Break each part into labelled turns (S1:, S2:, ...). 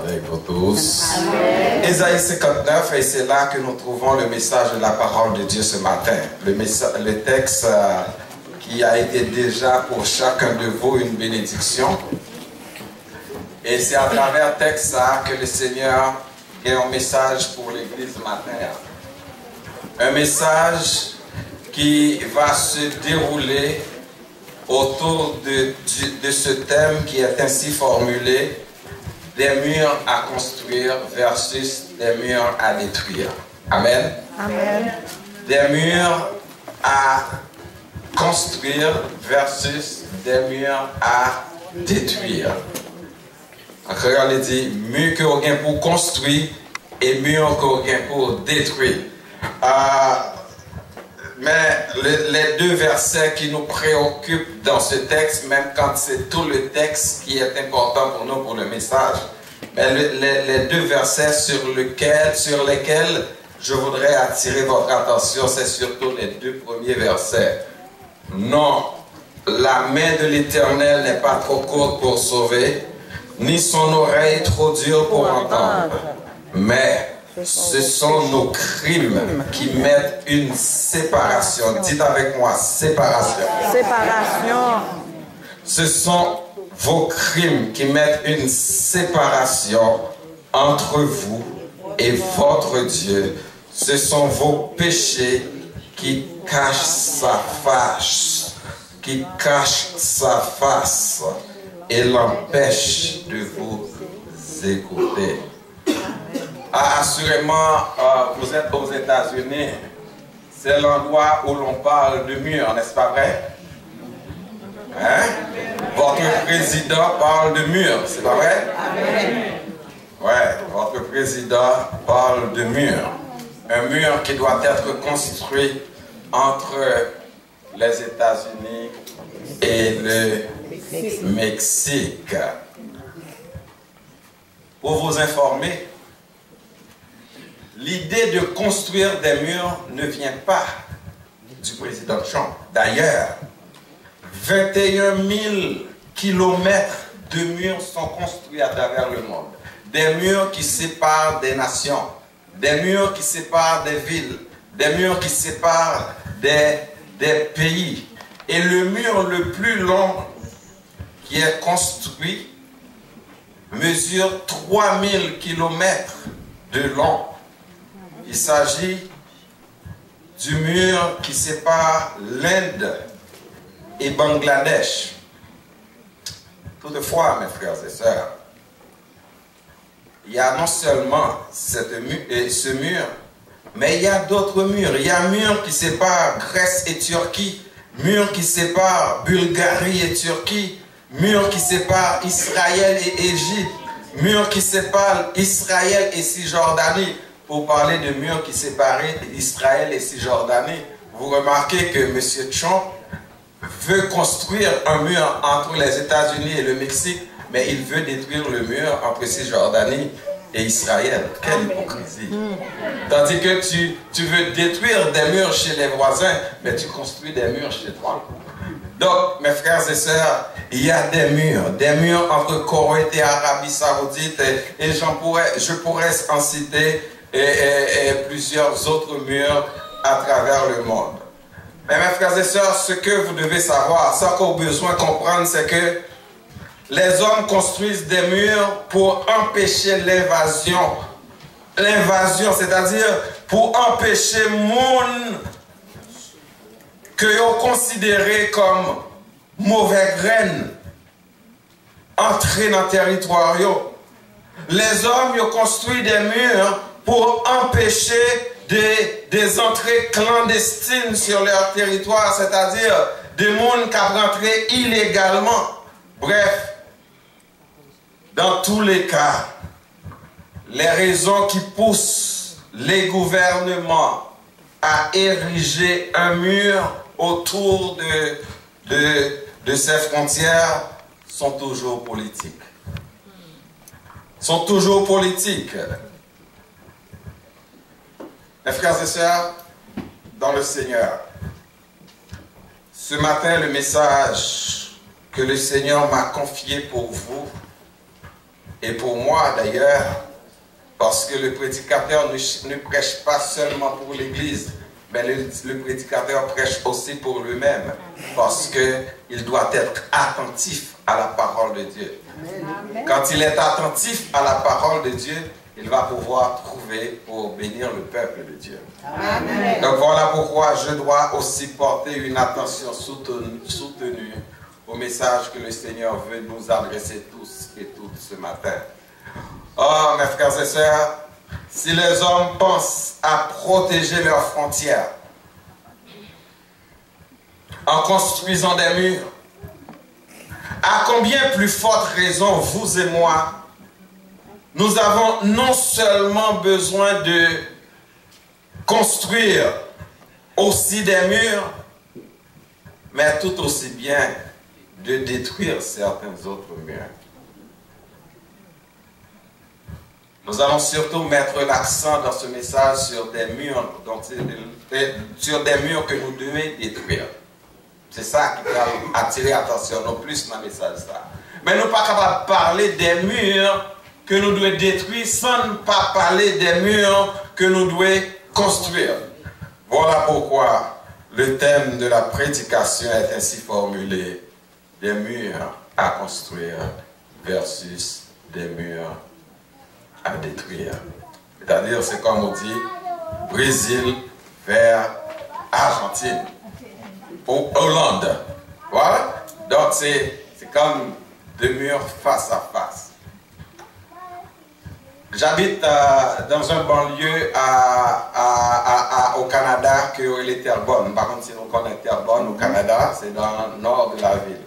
S1: avec vous tous. Ésaïe 59, et c'est là que nous trouvons le message de la parole de Dieu ce matin. Le texte qui a été déjà pour chacun de vous une bénédiction. Et c'est à travers ce texte que le Seigneur a un message pour l'Église ce matin. Un message qui va se dérouler autour de ce thème qui est ainsi formulé: des murs à construire versus des murs à détruire. Amen. Amen. Des murs à construire versus des murs à détruire. Après, on dit mur que aucun pour construire et mur que aucun pour détruire. Mais les deux versets qui nous préoccupent dans ce texte, même quand c'est tout le texte qui est important pour nous, pour le message, mais les deux versets sur lesquels je voudrais attirer votre attention, c'est surtout les deux premiers versets. Non, la main de l'Éternel n'est pas trop courte pour sauver, ni son oreille trop dure pour entendre, mais ce sont nos crimes qui mettent une séparation. Dites avec moi, séparation.
S2: Séparation.
S1: Ce sont vos crimes qui mettent une séparation entre vous et votre Dieu. Ce sont vos péchés qui cachent sa face, et l'empêchent de vous écouter. Assurément, vous êtes aux États-Unis, c'est l'endroit où l'on parle de mur, n'est-ce pas vrai? Hein? Votre président parle de mur, c'est pas vrai? Ouais, votre président parle de mur. Un mur qui doit être construit entre les États-Unis et le Mexique. Pour vous informer, l'idée de construire des murs ne vient pas du président Trump. D'ailleurs, 21 000 kilomètres de murs sont construits à travers le monde. Des murs qui séparent des nations, des murs qui séparent des villes, des murs qui séparent des pays. Et le mur le plus long qui est construit mesure 3000 kilomètres de long. Il s'agit du mur qui sépare l'Inde et Bangladesh. Toutefois, mes frères et sœurs, il y a non seulement ce mur, mais il y a d'autres murs. Il y a un mur qui sépare Grèce et Turquie, mur qui sépare Bulgarie et Turquie, mur qui sépare Israël et Égypte, mur qui sépare Israël et Cisjordanie. Pour parler de murs qui séparaient Israël et Cisjordanie, vous remarquez que M. Trump veut construire un mur entre les États-Unis et le Mexique, mais il veut détruire le mur entre Cisjordanie et Israël. Quelle hypocrisie! Tandis que tu veux détruire des murs chez les voisins, mais tu construis des murs chez toi. Donc, mes frères et sœurs, il y a des murs entre Corée et Arabie Saoudite, et je pourrais en citer et plusieurs autres murs à travers le monde. Mais mes frères et sœurs, ce que vous devez savoir, ce qu'on a besoin de comprendre, c'est que les hommes construisent des murs pour empêcher l'invasion. L'invasion, c'est-à-dire pour empêcher les gens que vous considérez comme mauvais graines entrer dans le territoire. Les hommes ils construisent des murs pour empêcher des entrées clandestines sur leur territoire, c'est-à-dire des gens qui rentrent illégalement. Bref, dans tous les cas, les raisons qui poussent les gouvernements à ériger un mur autour de ces frontières sont toujours politiques. Sont toujours politiques. Mes frères et sœurs, dans le Seigneur, ce matin, le message que le Seigneur m'a confié pour vous Et pour moi d'ailleurs, parce que le prédicateur ne prêche pas seulement pour l'Église, mais le prédicateur prêche aussi pour lui-même, parce qu'il doit être attentif à la parole de Dieu. Amen. Quand il est attentif à la parole de Dieu, il va pouvoir trouver pour bénir le peuple de Dieu. Amen. Donc voilà pourquoi je dois aussi porter une attention soutenue au message que le Seigneur veut nous adresser tous et toutes ce matin. Oh, mes frères et sœurs, si les hommes pensent à protéger leurs frontières en construisant des murs, à combien plus forte raison, vous et moi, nous avons non seulement besoin de construire aussi des murs, mais tout aussi bien de détruire certains autres murs. Nous allons surtout mettre l'accent dans ce message sur des murs, sur des murs que nous devons détruire. C'est ça qui va attirer l'attention, non plus dans le message. Mais nous ne sommes pas capables de parler des murs que nous devons détruire sans ne pas parler des murs que nous devons construire. Voilà pourquoi le thème de la prédication est ainsi formulé: des murs à construire versus des murs à détruire. C'est-à-dire, c'est comme on dit, Brésil vers Argentine, ou Hollande. Voilà. Donc, c'est comme deux murs face à face. J'habite dans un banlieue au Canada, qui est Terrebonne. Par contre, si on connaît Terrebonne au Canada, c'est dans le nord de la ville,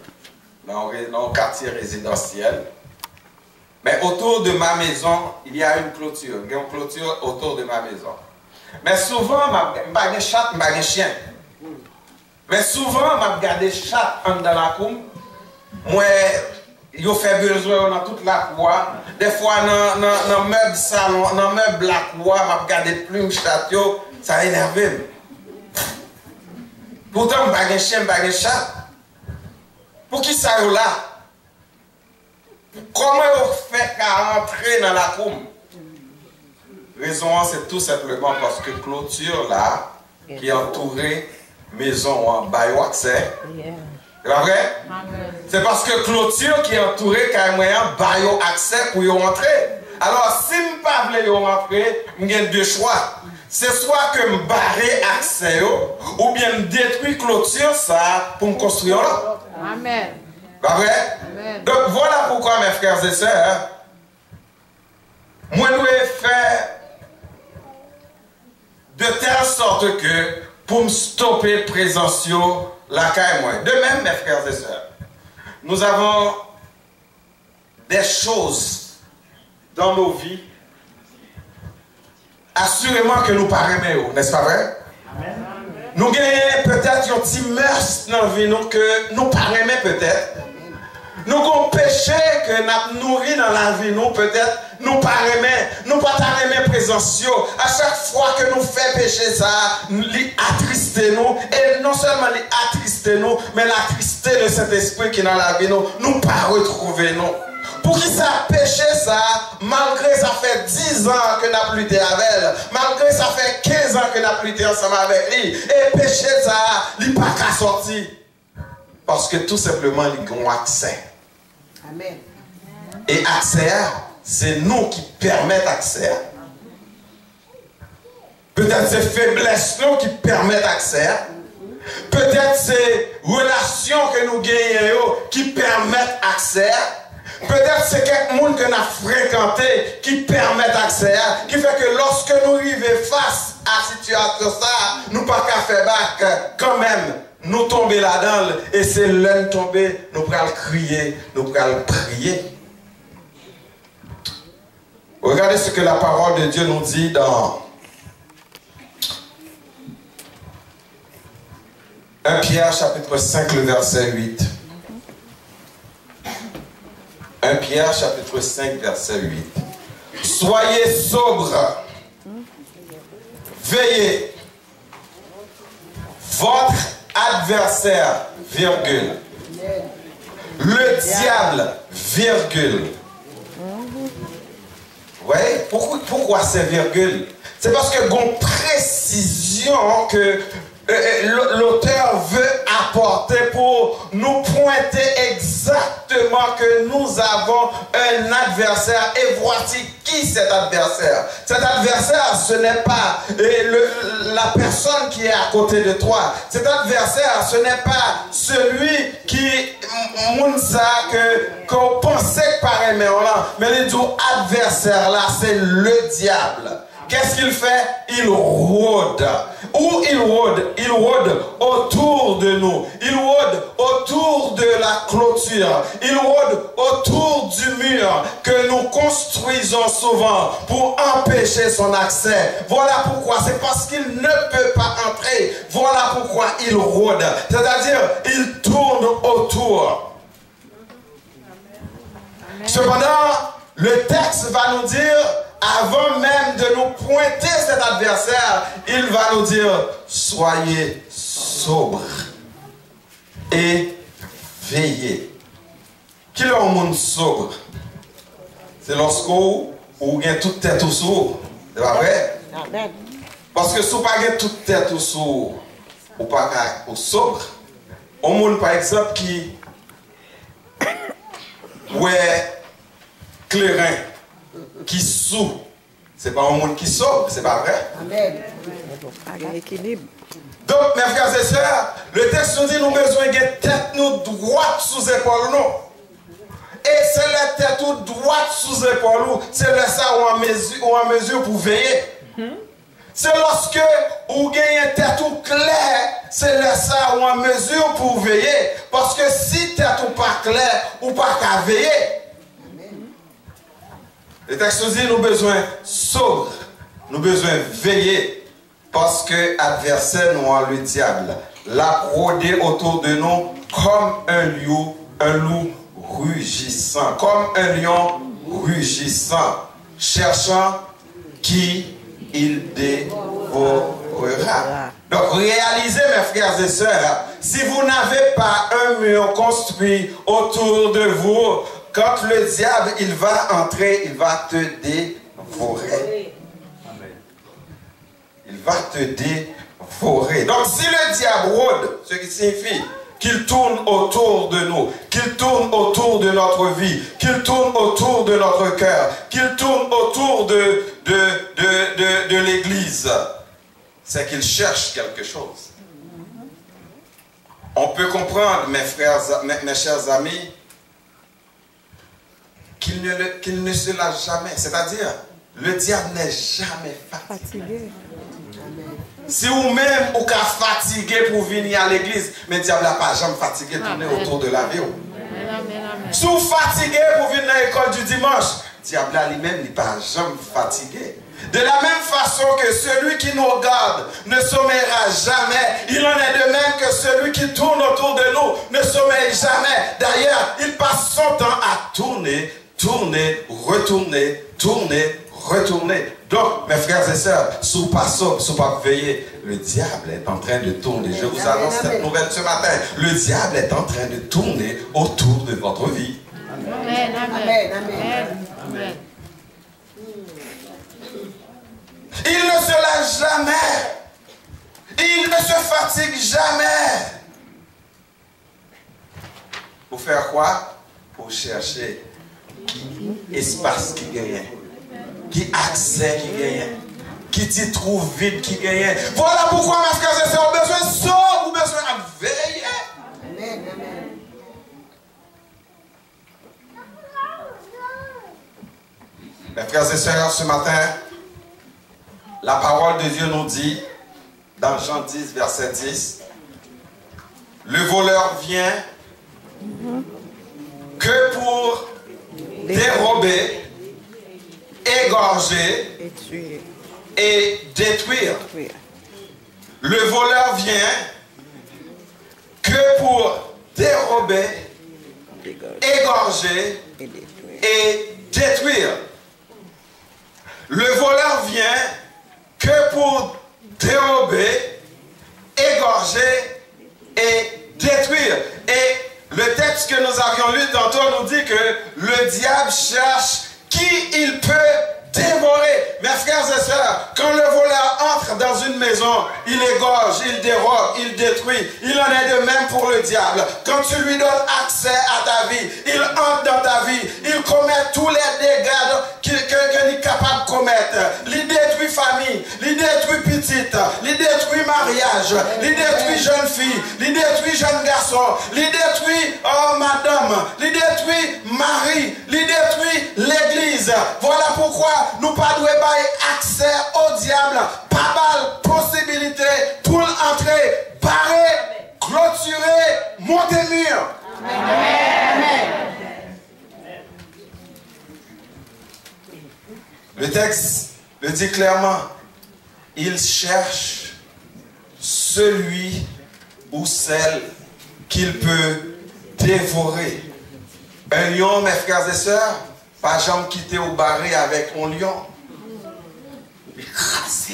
S1: dans le quartier résidentiel. Mais autour de ma maison, il y a une clôture. Il y a une clôture autour de ma maison. Mais souvent, je ne pas de chat, je ne pas de chien. Mais souvent, je regarde des chats dans la cour. Moi, je fais besoin dans toute la cour. Des fois, dans le meuble salon, dans le meuble la cour, je regarde des plumes chat, ça énerve. Pourtant, je ne pas de chien, je ne pas de chat. Pour qui ça est là? Comment vous faites qu'à entrer dans la cour? Raison, c'est tout simplement parce que clôture là, qui est entourée maison en bail accès. C'est vrai? C'est parce que clôture qui est entourée quand même bail accès pour y rentrer. Alors si je ne pas y rentrer, j'ai deux choix. C'est soit que je barre accès ou bien je détruis clôture ça pour me construire là. Amen. Pas vrai? Amen. Donc voilà pourquoi mes frères et sœurs, moi je vais faire de telle sorte que pour me stopper présence la caille moi. De même mes frères et sœurs, nous avons des choses dans nos vies assurément que nous parlons, n'est-ce pas vrai? Amen. Nous gagnons peut-être un petit mœurs dans la vie que nous parlons peut-être. Nous avons péché que nous nourris dans la vie, nous peut-être, nous pas aimer présence. À chaque fois que nous faisons pécher ça, nous attrister nous, et non seulement les attrister nous, mais l'attrister de cet esprit qui est dans la vie, nous pas retrouver nous. Pour qui ça péché ça, malgré ça fait 10 ans que nous n'avons plus été avec elle, malgré ça fait 15 ans que nous n'avons plus été ensemble avec lui, et péché ça, il n'a pas qu'à sortir. Parce que tout simplement, ils ont accès. Amen. Et accès, c'est nous qui permettons accès. Peut-être c'est faiblesse nous qui permettent accès. Peut-être c'est relations que nous gagnons qui permettent accès. Peut-être c'est quelqu'un que nous avons fréquenté qui permettent accès. Qui fait que lorsque nous arrivons face à la situation, nous ne pouvons pas faire back quand même. Nous tomber là-dedans, et c'est l'un tomber, nous pourrons crier, nous pourrons prier. Regardez ce que la parole de Dieu nous dit dans 1 Pierre chapitre 5, le verset 8. 1 Pierre chapitre 5, verset 8. Soyez sobres, veillez, votre adversaire, virgule, le diable, virgule, pourquoi c'est virgule? C'est parce que une précision que l'auteur veut apporter pour nous pointer exactement que nous avons un adversaire. Et voici qui cet adversaire. Cet adversaire, ce n'est pas la personne qui est à côté de toi. Cet adversaire, ce n'est pas celui qui qu'on pensait que pareil, mais le dit adversaire là, c'est le diable. Qu'est-ce qu'il fait? Il rôde. Où il rôde? Il rôde autour de nous. Il rôde autour de la clôture. Il rôde autour du mur que nous construisons souvent pour empêcher son accès. Voilà pourquoi. C'est parce qu'il ne peut pas entrer. Voilà pourquoi il rôde. C'est-à-dire, il tourne autour. Cependant, le texte va nous dire, avant même de nous pointer cet adversaire, il va nous dire, soyez sobres et veillez. Qui est le monde sobre? C'est lorsqu'on a toute tête au sourd. C'est pas vrai? Parce que si on n'a pas toute tête au sourd, ou pas au sobre, on monde par exemple qui clairin, qui sous, c'est pas un monde qui sauve, c'est pas vrai? Amen. Donc, mes frères et sœurs, le texte nous dit nous avons besoin de tête nous droite sous épaule nous. Et c'est la tête nous droite sous épaule nous, c'est le ça ou en mesure pour veiller. C'est lorsque vous gagnez une tête claire, c'est le ça ou en mesure pour veiller. Parce que si tête ou pas claire, ou pas qu'à veiller. Le texte nous dit nous avons besoin sobre, nous avons besoin veiller. Parce que l'adversaire nous le diable l'a rôdé autour de nous comme un loup rugissant, comme un lion rugissant, cherchant qui il dévorera. Donc réalisez mes frères et sœurs, si vous n'avez pas un mur construit autour de vous, quand le diable il va entrer, il va te dévorer. Il va te dévorer. Donc si le diable rôde, ce qui signifie qu'il tourne autour de nous, qu'il tourne autour de notre vie, qu'il tourne autour de notre cœur, qu'il tourne autour de l'Église, c'est qu'il cherche quelque chose. On peut comprendre, mes frères, mes chers amis, qu'il ne se lâche jamais. C'est-à-dire, le diable n'est jamais fatigué. Si vous-même, vous êtes fatigué pour venir à l'église, mais le diable n'a pas jamais fatigué de tourner autour de la vie. Si vous êtes fatigué pour venir à l'école du dimanche, le diable lui-même n'est pas jamais fatigué. De la même façon que celui qui nous regarde ne sommeillera jamais, il en est de même que celui qui tourne autour de nous ne sommeille jamais. D'ailleurs, il passe son temps à tourner, retourner. Donc, mes frères et sœurs, sous pas veiller, le diable est en train de tourner. Je vous annonce cette nouvelle ce matin. Le diable est en train de tourner autour de votre vie.
S2: Amen, amen, amen, amen.
S1: Il ne se lâche jamais. Il ne se fatigue jamais. Pour faire quoi? Pour chercher espace qui gagne, qui accès qui gagne, qui t'y trouve vide qui gagne. Voilà pourquoi, mes frères et sœurs, on a besoin de sauver, on a besoin de veiller. Amen, amen. Mes frères et sœurs, ce matin, la parole de Dieu nous dit, dans Jean 10, verset 10, le voleur vient que pour dérober, égorger et détruire. Le voleur vient que pour dérober, égorger et détruire. Le voleur vient que pour dérober, égorger et détruire. Et le texte que nous avions lu tantôt nous dit que le diable cherche qui il peut dévorer. entre dans une maison, il égorge, il dérobe, il détruit. Il en est de même pour le diable. Quand tu lui donnes accès à ta vie, il entre dans ta vie, il commet tous les dégâts qu'il est capable de commettre. Il détruit famille, il détruit petite, il détruit mariage, il détruit jeune fille, il détruit jeune garçon, il détruit madame, il détruit mari, il détruit l'église. Voilà pourquoi nous pas devons avoir accès au diable, pas mal possibilité pour entrer, barrer, clôturer, monter mur. Amen. Le texte le dit clairement, il cherche celui ou celle qu'il peut dévorer. Un lion, mes frères et sœurs, pas jamais quitter au barré avec un lion. Il crase,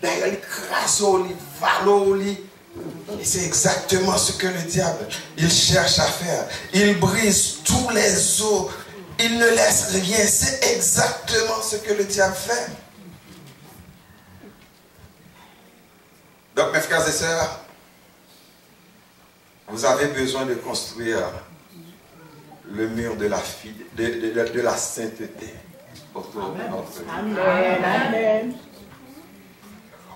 S1: d'ailleurs il crase, il valo, et c'est exactement ce que le diable, il cherche à faire. Il brise tous les os, il ne laisse rien. C'est exactement ce que le diable fait. Donc mes frères et sœurs, vous avez besoin de construire le mur de la sainteté autour de notre vie. Amen.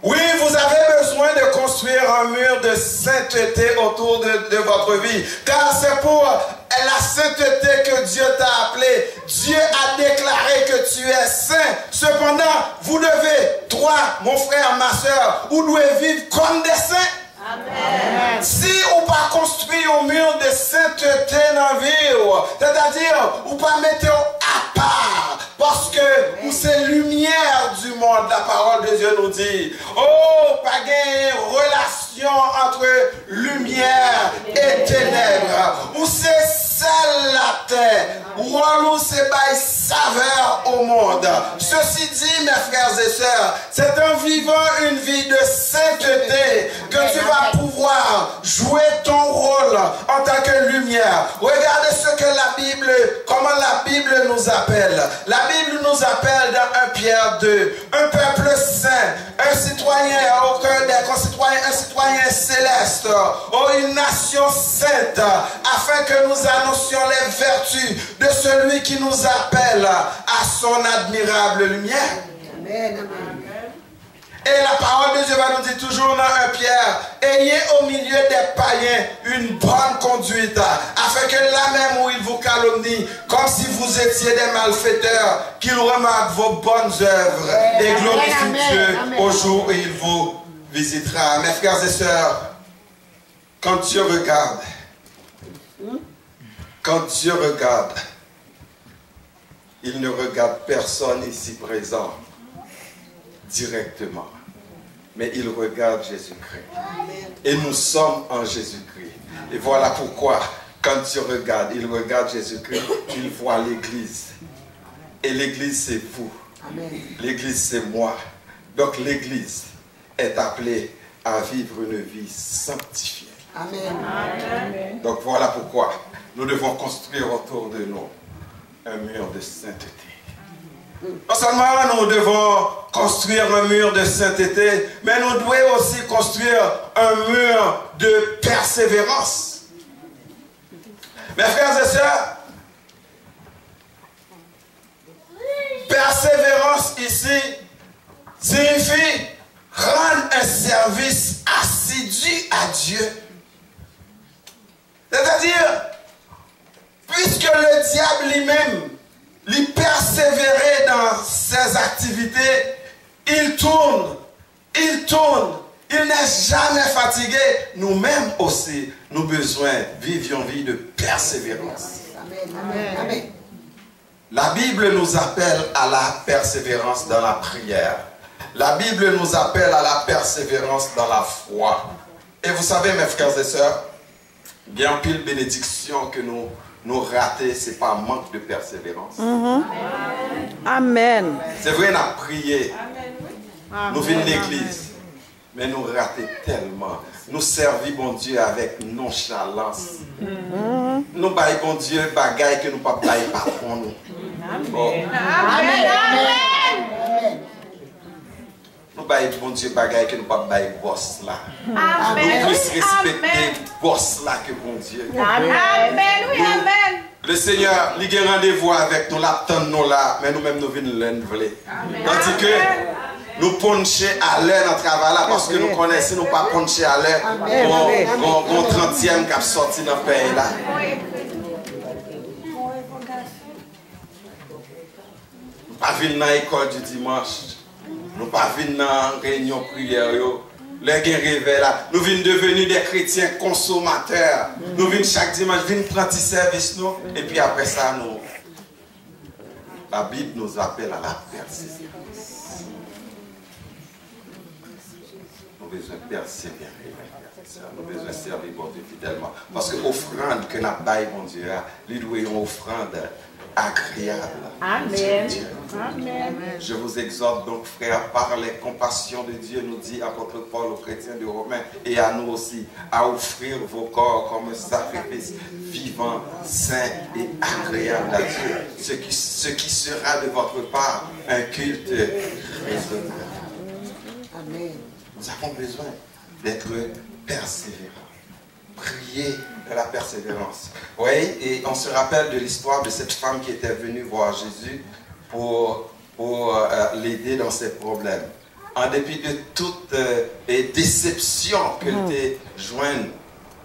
S1: Oui, vous avez besoin de construire un mur de sainteté autour de votre vie. Car c'est pour la sainteté que Dieu t'a appelé. Dieu a déclaré que tu es saint. Cependant, vous devez, toi, mon frère, ma soeur, vous devez vivre comme des saints. Amen. Si vous pas construit un mur de sainteté dans la vie, c'est-à-dire vous pas mettre à part, parce que vous c'est lumière du monde, la parole de Dieu nous dit. Oh, pas de relation entre lumière et ténèbres. Vous c'est celle la terre. Ou c'est bail saveur au monde. Ceci dit, mes frères et sœurs, c'est en vivant une vie de sainteté que tu vas pouvoir jouer ton rôle en tant que lumière. Regardez ce que la Bible, comment la Bible nous appelle. La Bible nous appelle dans 1 Pierre 2, un peuple saint, un citoyen au cœur des concitoyens, un citoyen céleste, une nation sainte, afin que nous annoncions les vertus de celui qui nous appelle à son admirable lumière. Amen, amen. Et la parole de Dieu va nous dire toujours dans 1 Pierre, ayez au milieu des païens une bonne conduite, afin que là même où ils vous calomnient, comme si vous étiez des malfaiteurs, qu'ils remarquent vos bonnes œuvres et glorifient Dieu au jour où il vous visitera. Mes frères et sœurs, quand Dieu regarde, il ne regarde personne ici présent directement, mais il regarde Jésus-Christ. Et nous sommes en Jésus-Christ. Et voilà pourquoi, quand Dieu regarde, il regarde Jésus-Christ, il voit l'Église. Et l'Église, c'est vous. L'Église, c'est moi. Donc l'Église est appelée à vivre une vie sanctifiée. Amen. Donc voilà pourquoi nous devons construire autour de nous un mur de sainteté. Non seulement nous devons construire un mur de sainteté, mais nous devons aussi construire un mur de persévérance. Mes frères et sœurs, persévérance ici signifie rendre un service assidu à Dieu. C'est-à-dire, puisque le diable lui-même, lui persévérer dans ses activités, il tourne, il n'est jamais fatigué. Nous-mêmes aussi, nous vivions vie de persévérance. Amen. Amen. La Bible nous appelle à la persévérance dans la prière. La Bible nous appelle à la persévérance dans la foi. Et vous savez, mes frères et sœurs, bien pile bénédiction que nous rater, ce n'est pas un manque de persévérance.
S3: Amen.
S1: C'est vrai, on a prié. Nous venons de l'église. Mais nous ratons tellement. Nous servons bon Dieu avec nonchalance. Nous baillons bon Dieu bagaille que nous ne pouvons pas bailler patron nous. Nous nous baillons bon Dieu bagaille que nous pas bailler boss là.
S2: Amen.
S1: Nous plus respecter boss là que bon Dieu.
S2: Amen. Oui, amen.
S1: Le Seigneur, il a rendez-vous avec nous, l'attend nous là, mais nous-mêmes nous venons l'enlever. Tandis que nous poncher à l'heure dans le travail là, parce que nous connaissons, nous pas poncher à l'heure, on 30e qui a sorti dans le pays là. Nous pas venir dans l'école du dimanche, nous pas venir dans la réunion prière. Les gens réveillent là. Nous venons devenir des chrétiens consommateurs. Nous venons chaque dimanche, venons prendre des services nous. Et puis après ça, nous. La Bible nous appelle à la persévérance. Nous avons besoin de persévérer. Nous avons besoin de servir bon Dieu fidèlement. Parce que l'offrande que nous avons, mon Dieu, nous devons une offrande agréable.
S2: Amen. Amen.
S1: Je vous exhorte donc, frères, par les compassions de Dieu, nous dit apôtre Paul aux chrétiens de Romains et à nous aussi, à offrir vos corps comme un sacrifice vivant, saint et agréable à Dieu. Ce qui sera de votre part un culte raisonnable.
S3: Amen.
S1: Nous avons besoin d'être persévérants. Prier de la persévérance. Oui, et on se rappelle de l'histoire de cette femme qui était venue voir Jésus pour l'aider dans ses problèmes. En dépit de toute déception qu'elle était jointe,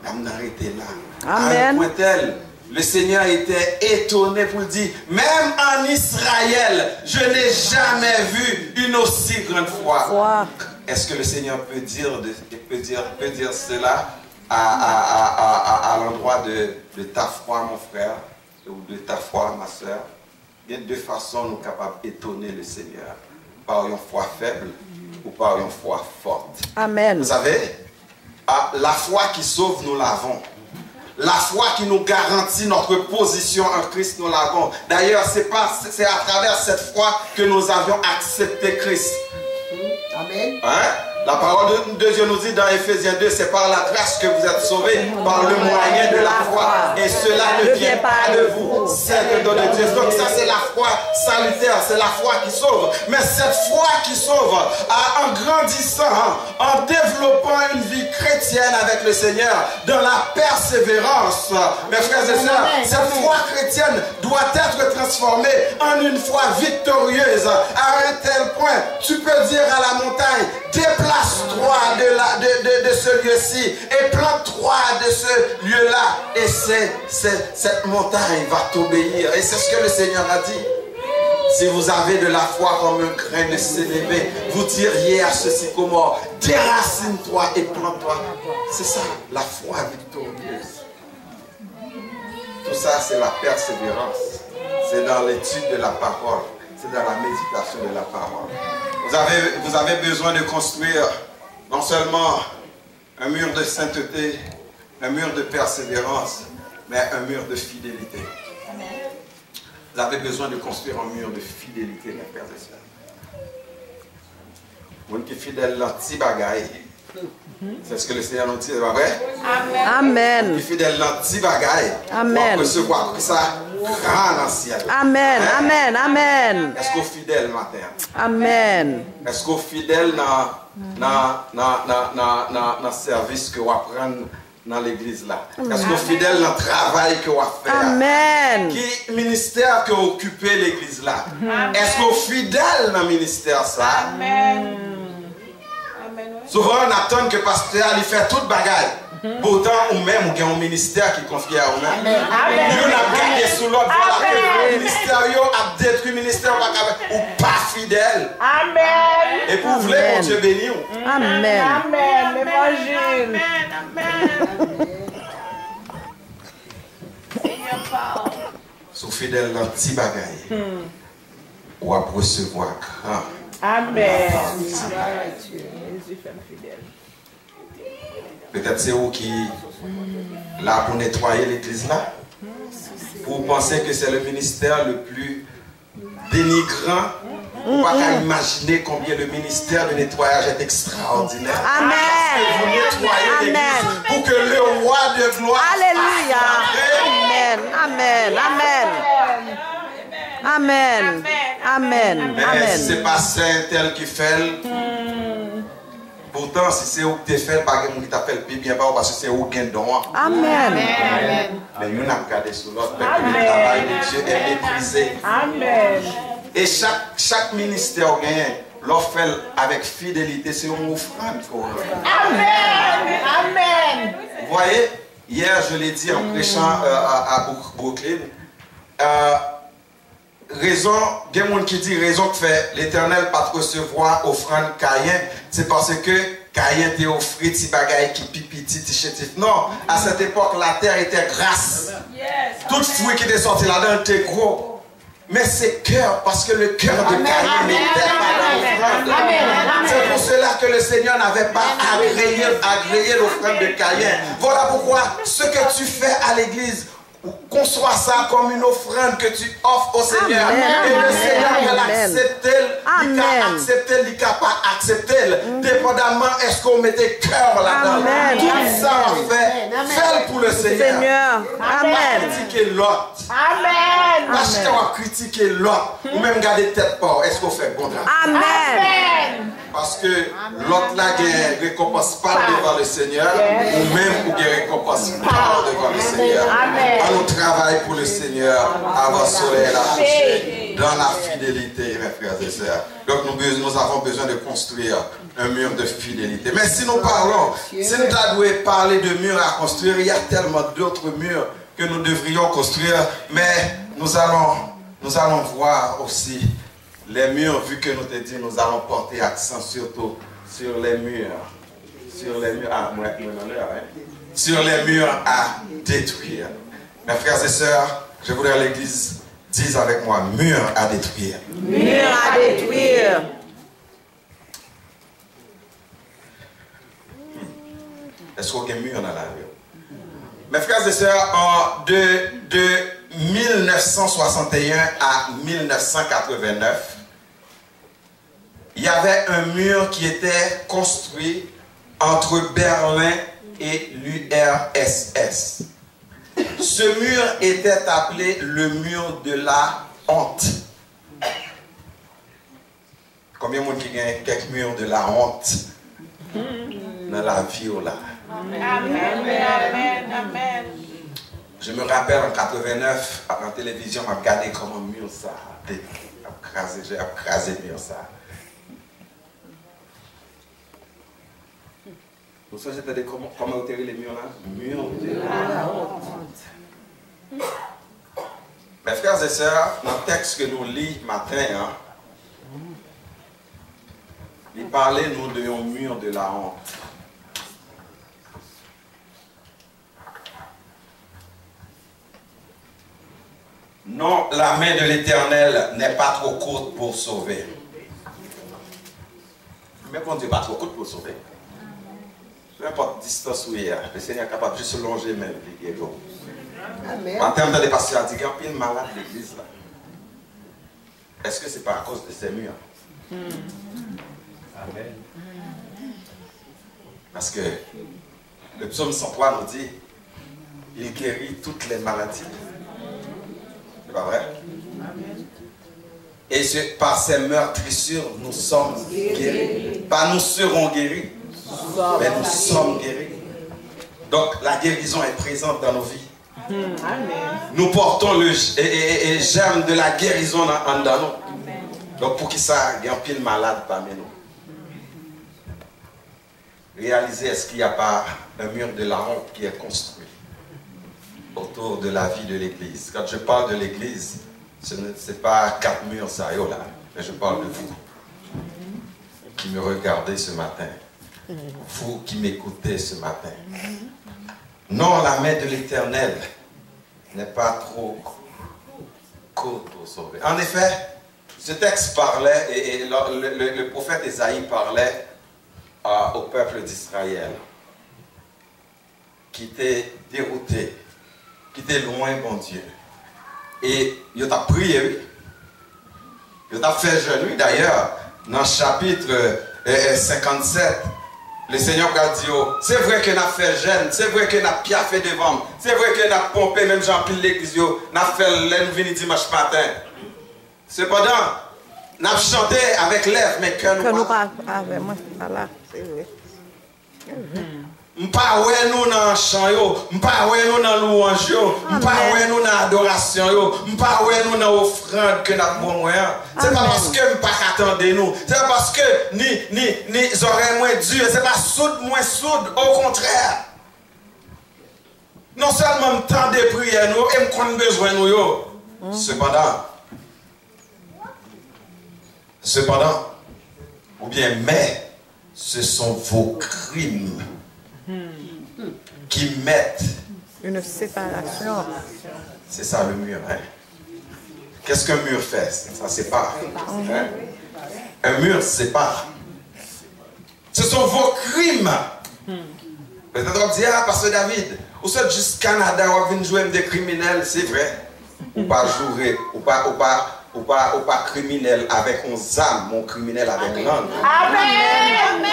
S1: l'âme était là.
S3: Amen.
S1: À un point tel, le Seigneur était étonné pour dire, même en Israël, je n'ai jamais vu une aussi grande foi. Est-ce que le Seigneur peut dire cela à l'endroit de ta foi, mon frère, ou de ta foi, ma soeur? Il y a deux façons nous capables d'étonner le Seigneur. Par une foi faible ou par une foi forte.
S3: Amen.
S1: Vous savez, la foi qui sauve, nous l'avons. La foi qui nous garantit notre position en Christ, nous l'avons. D'ailleurs, c'est à travers cette foi que nous avions accepté Christ.
S3: Amen.
S1: Hein? La parole de Dieu nous dit dans Ephésiens 2, c'est par la grâce que vous êtes sauvés, par le moyen de la foi. Et cela ne vient pas de vous, c'est le don de Dieu. Donc ça, c'est la foi salutaire, c'est la foi qui sauve. Mais cette foi qui sauve, en grandissant, en développant une vie chrétienne avec le Seigneur, dans la persévérance, mes frères et sœurs, cette foi chrétienne doit être transformée en une foi victorieuse, à un tel point, tu peux dire à la montagne, déplace-toi de ce lieu-ci et plante-toi de ce lieu-là. Et cette montagne va t'obéir. Et c'est ce que le Seigneur a dit. Si vous avez de la foi comme un grain de sénévé, vous diriez à ce sycomore, déracine-toi et plante-toi. C'est ça, la foi victorieuse. Tout ça, c'est la persévérance. C'est dans l'étude de la parole. C'est dans la méditation de la parole. Vous avez besoin de construire non seulement un mur de sainteté, un mur de persévérance, mais un mur de fidélité. Vous avez besoin de construire un mur de fidélité, mes frères et sœurs. Vous qui fidèle dans petit bagaille. C'est ce que le Seigneur nous dit, c'est pas vrai?
S3: Amen.
S1: Qui fidèle dans petit bagaille.
S3: Amen.
S1: Pour recevoir ça grand dans le ciel.
S3: Amen. Amen. Amen.
S1: Est-ce qu'on est fidèle matin?
S3: Amen.
S1: Est-ce qu'on est fidèle dans le service que vous apprenez dans l'église là? Est-ce qu'on est fidèle dans le travail que vous faites?
S3: Amen.
S1: Qui ministère que vous occupez l'église là? Est-ce qu'on est fidèle dans le ministère ça?
S2: Amen.
S1: Souvent on attend que le pasteur il fait toute bagaille. Pourtant, ou même, il y a un ministère qui confie à vous-même. Dieu n'a gardé sous l'autre. Voilà que le ministère a détruit le ministère ou pas fidèle.
S2: Amen.
S1: Et pour vous voulez que Dieu bénisse.
S3: Amen.
S2: Amen. L'évangile.
S1: Si vous fidèle dans petit bagaille, ou à recevoir grand.
S2: Amen. Jésus fait fidèle.
S1: Peut-être c'est vous qui là pour nettoyer l'église là. Vous pensez que c'est le ministère le plus dénigrant. Vous ne pouvez pas imaginer combien le ministère de nettoyage est extraordinaire.
S3: Amen.
S1: Vous nettoyez l'église pour que le roi de gloire.
S3: Alléluia. Amen. Amen. Amen. Amen.
S1: Mais
S3: Amen.
S1: ce n'est pas saint tel qui fait. Pourtant, si c'est où que tu fais, pas quelqu'un qui t'appelle plus bien, parce que c'est où qu'il y a don.
S3: Amen.
S1: Mais nous n'avons regardé sur l'autre, mais le travail de Dieu est méprisé.
S2: Amen.
S1: Et chaque ministère gagne, l'offre avec fidélité, c'est une offrande.
S2: Amen. Amen.
S1: Vous voyez, hier je l'ai dit en prêchant à Brooklyn, raison, il y a des gens qui disent raison que fait l'Éternel pas recevoir offrande Caïn, c'est parce que Caïn t'a offert des bagailles qui pipiti, chétif. Non, à cette époque, la terre était grasse. Tout fruit qui était sorti là-dedans était gros. Mais c'est cœur, parce que le cœur de Caïn n'était pas l'offrande. C'est pour cela que le Seigneur n'avait pas agréé l'offrande de Caïn. Voilà pourquoi ce que tu fais à l'église, conçois ça comme une offrande que tu offres au Seigneur.
S3: Amen.
S1: Et le Seigneur
S3: Amen.
S1: va l'accepter, il va accepter, il va pas accepter. Dépendamment, est-ce qu'on mettait cœur là-dedans?
S3: Amen.
S1: Tout ça on fait pour le Seigneur.
S3: Seigneur. Amen.
S1: Critiquer l'autre.
S2: Amen.
S1: Parce qu'on va critiquer l'autre, ou même garder tête pas, est-ce qu'on fait bon là?
S3: Amen.
S2: Amen.
S1: Parce que l'autre là ne récompense pas devant le Seigneur, ou même ou ne récompense pas devant le Seigneur.
S2: Amen.
S1: On travaille pour le Seigneur, avant le soleil à la coucher, dans la fidélité, mes frères et sœurs. Donc nous avons besoin de construire un mur de fidélité. Mais si nous parlons, si nous devons parler de murs à construire, il y a tellement d'autres murs que nous devrions construire, mais nous allons voir aussi les murs, vu que nous te dit, nous allons porter accent surtout sur les murs. Sur les murs, sur les murs à détruire. Mes frères et sœurs, je voudrais à l'église dise avec moi, murs à détruire.
S3: Mur à détruire.
S1: Est-ce qu'il y a un mur dans la rue? Mes frères et sœurs, de 1961 à 1989, il y avait un mur qui était construit entre Berlin et l'URSS. Ce mur était appelé le mur de la honte. Combien de monde qui gagne quelques murs de la honte dans la vie là?
S2: Amen. Amen. Amen.
S1: Je me rappelle en 89, à la télévision, j'ai regardé comment mur ça. J'ai écrasé mur ça. Vous savez, c'était comment vous tirez les murs là? Murs de la honte. Mes frères et sœurs, dans le texte que nous lisons matin, il parlait nous de un mur de la honte. Non, la main de l'Éternel n'est pas trop courte pour sauver. Mais qu'on ne dit pas trop courte pour sauver. Peu importe distance où il y a, le Seigneur est capable de se longer même. En termes de pasteurs, il y a un pile malade de l'église là. Est-ce que ce n'est pas à cause de ces murs? Amen. Parce que le psaume 103 nous dit, il guérit toutes les maladies. C'est pas vrai? Et par ces meurtrissures, nous sommes guéris. Pas nous serons guéris, mais nous sommes guéris. Donc la guérison est présente dans nos vies. Nous portons le germe de la guérison en nous. Donc pour qui ça, il y a un pile malade parmi nous. Réalisez, est-ce qu'il n'y a pas un mur de la honte qui est construit autour de la vie de l'église? Quand je parle de l'église, ce n'est pas 4 murs ça là, mais je parle de vous qui me regardez ce matin, vous qui m'écoutez ce matin. Non, la main de l'Éternel n'est pas trop courte pour sauver. En effet, ce texte parlait, et le prophète Ésaïe parlait au peuple d'Israël qui était dérouté, qui était loin, bon Dieu. Et il t'a prié, oui. Il t'a fait jeûner. D'ailleurs, dans le chapitre 57, le Seigneur a dit, c'est vrai qu'il a fait jeûne, c'est vrai qu'il a piaffé devant, c'est vrai qu'il a pompé, même Jean-Pile l'église, il a fait l'aine dimanche matin. Cependant, n'a chanté avec lèvres, mais que
S3: Que
S1: nous
S3: nous
S1: pas.
S3: pas avec moi. Voilà, c'est vrai.
S1: M'pa ouais nous dans chant yo, m'pa ouais nous dans louange yo, m'pa ouais nous dans adoration yo, m'pa ouais nous dans offrande que n'a bon moyen. C'est pas parce que m'pa attendre nous, c'est pas parce que ni oreilles moins dures, c'est pas sourd moins sourd, au contraire. Non seulement m'tend de prière nous et m'konn besoin nous yo. Cependant, ou bien mais ce sont vos crimes qui mettent.
S3: Une séparation.
S1: C'est ça le mur. Hein? Qu'est-ce qu'un mur fait? Ça sépare. Hein? Un mur sépare. Ce sont vos crimes. Peut-être on dit, ah, Pasteur David, vous êtes juste Canada, vous venez jouer des criminels, c'est vrai. Ou pas jouer, ou pas criminel avec un âme, mon criminel avec langue.
S2: Amen.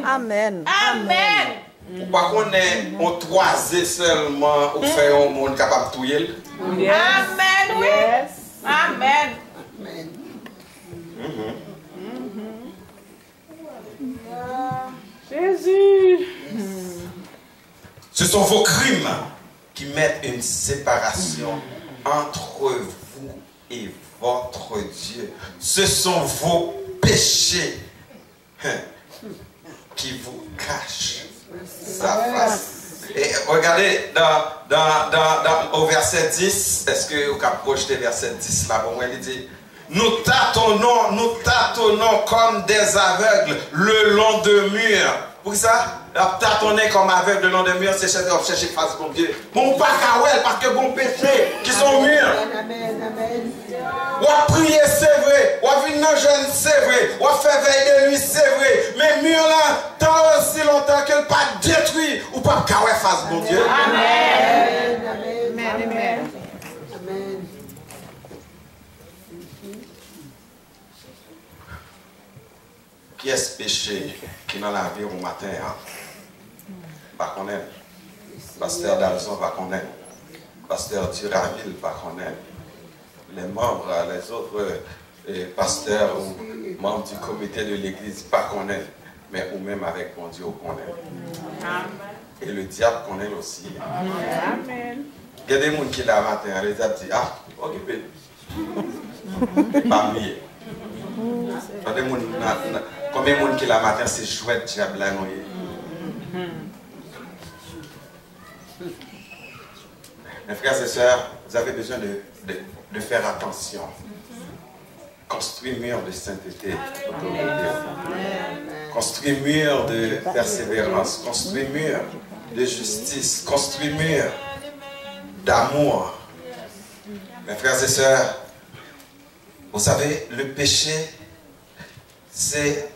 S2: Amen.
S3: Amen.
S2: Amen.
S1: Ou pas qu'on est en troisième seulement, ou fait un monde capable de touiller.
S2: Amen. Oui. Amen. Jésus.
S1: Ce sont vos crimes qui mettent une séparation entre vous et votre Dieu. Ce sont vos péchés qui vous cachent sa face. Et regardez au verset 10, est-ce que vous pouvez projeter verset 10 là pour moi, il dit, nous tâtonnons comme des aveugles le long de murs. Pour ça, tâtonner comme aveugle le long de murs, c'est chercher face à Dieu. Bon, pas Kawel, parce que bon péché qui sont murs. Ou à prier, c'est vrai. Ou à venir dans jeûne, c'est vrai. Ou à faire veille de nuit, c'est vrai. Mais mur là, tant aussi longtemps qu'elle pas détruit, ou pas Kawel face à Dieu.
S2: Amen. Amen. Amen.
S1: Qui est-ce péché qui dans la vie au matin? Hein? Pas connaître. Pasteur Dalzon va connaître. Pasteur Duraville va connaître. Les membres, les autres pasteurs ou membres du comité de l'église pas connaître. Mais ou même avec mon Dieu, on connaît. Et le diable connaît aussi.
S2: Amen.
S1: Il y a des gens qui la matin, le diable dit, ah, occupez. Pas mieux. Combien de monde qui la matin c'est chouette diable là noyé. Mes frères et sœurs, vous avez besoin de faire attention. Construire mur de sainteté, construire mur de persévérance, construire mur de justice, construire mur d'amour. Mes frères et sœurs, vous savez, le péché, c'est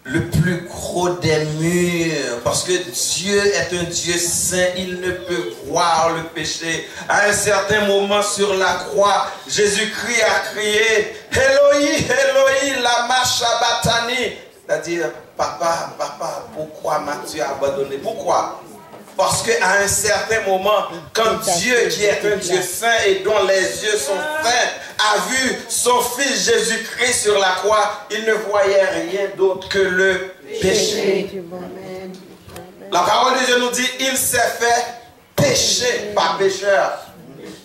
S1: le plus gros des murs. Parce que Dieu est un Dieu saint, il ne peut voir le péché. À un certain moment sur la croix, Jésus-Christ a crié, Eloi, Eloi, lama sabachthani. C'est-à-dire, papa, pourquoi m'as-tu abandonné? Pourquoi? Parce qu'à un certain moment, quand Dieu, qui est un Dieu saint et dont les yeux sont saints, a vu son Fils Jésus-Christ sur la croix, il ne voyait rien d'autre que le péché. La parole de Dieu nous dit, il s'est fait pécher, pas pécheur.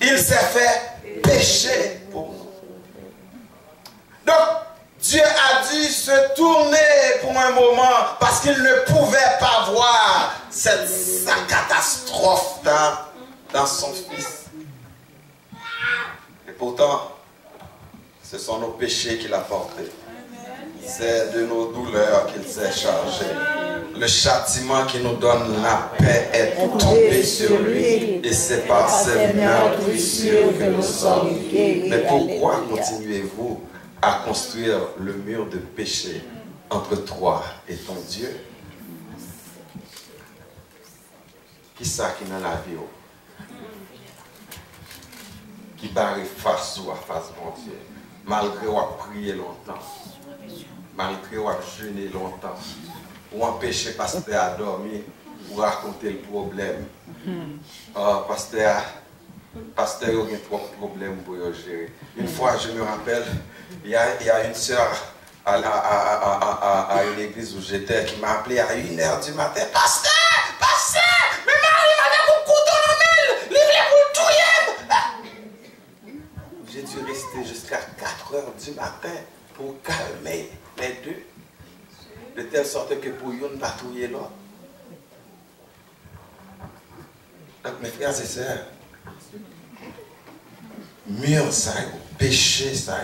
S1: Il s'est fait pécher pour nous. Donc, Dieu a dû se tourner pour un moment parce qu'il ne pouvait pas voir sa catastrophe dans son Fils. Et pourtant, ce sont nos péchés qu'il a portés. C'est de nos douleurs qu'il s'est chargé. Le châtiment qui nous donne la paix est tombé sur lui. Et c'est par ses meurtrissures que nous sommes guéris. Mais pourquoi continuez-vous à construire le mur de péché entre toi et ton Dieu? Qui ça qui dans la vie? Qui barre face ou à face mon Dieu? Malgré ou à prier longtemps, malgré ou à jeûner longtemps, ou empêcher pasteur à dormir, ou raconter le problème. Oh, pasteur, pasteur, il y a trop de problèmes pour gérer. Une fois, je me rappelle, il y a une sœur à une église où j'étais qui m'a appelé à 1h du matin. Pasteur, mais Marie, avec un couteau dans le livre pour tout. J'ai dû rester jusqu'à 4h du matin pour calmer les deux, de telle sorte que pour une patrouiller l'autre. Donc mes frères et sœurs, mur ça, péché ça,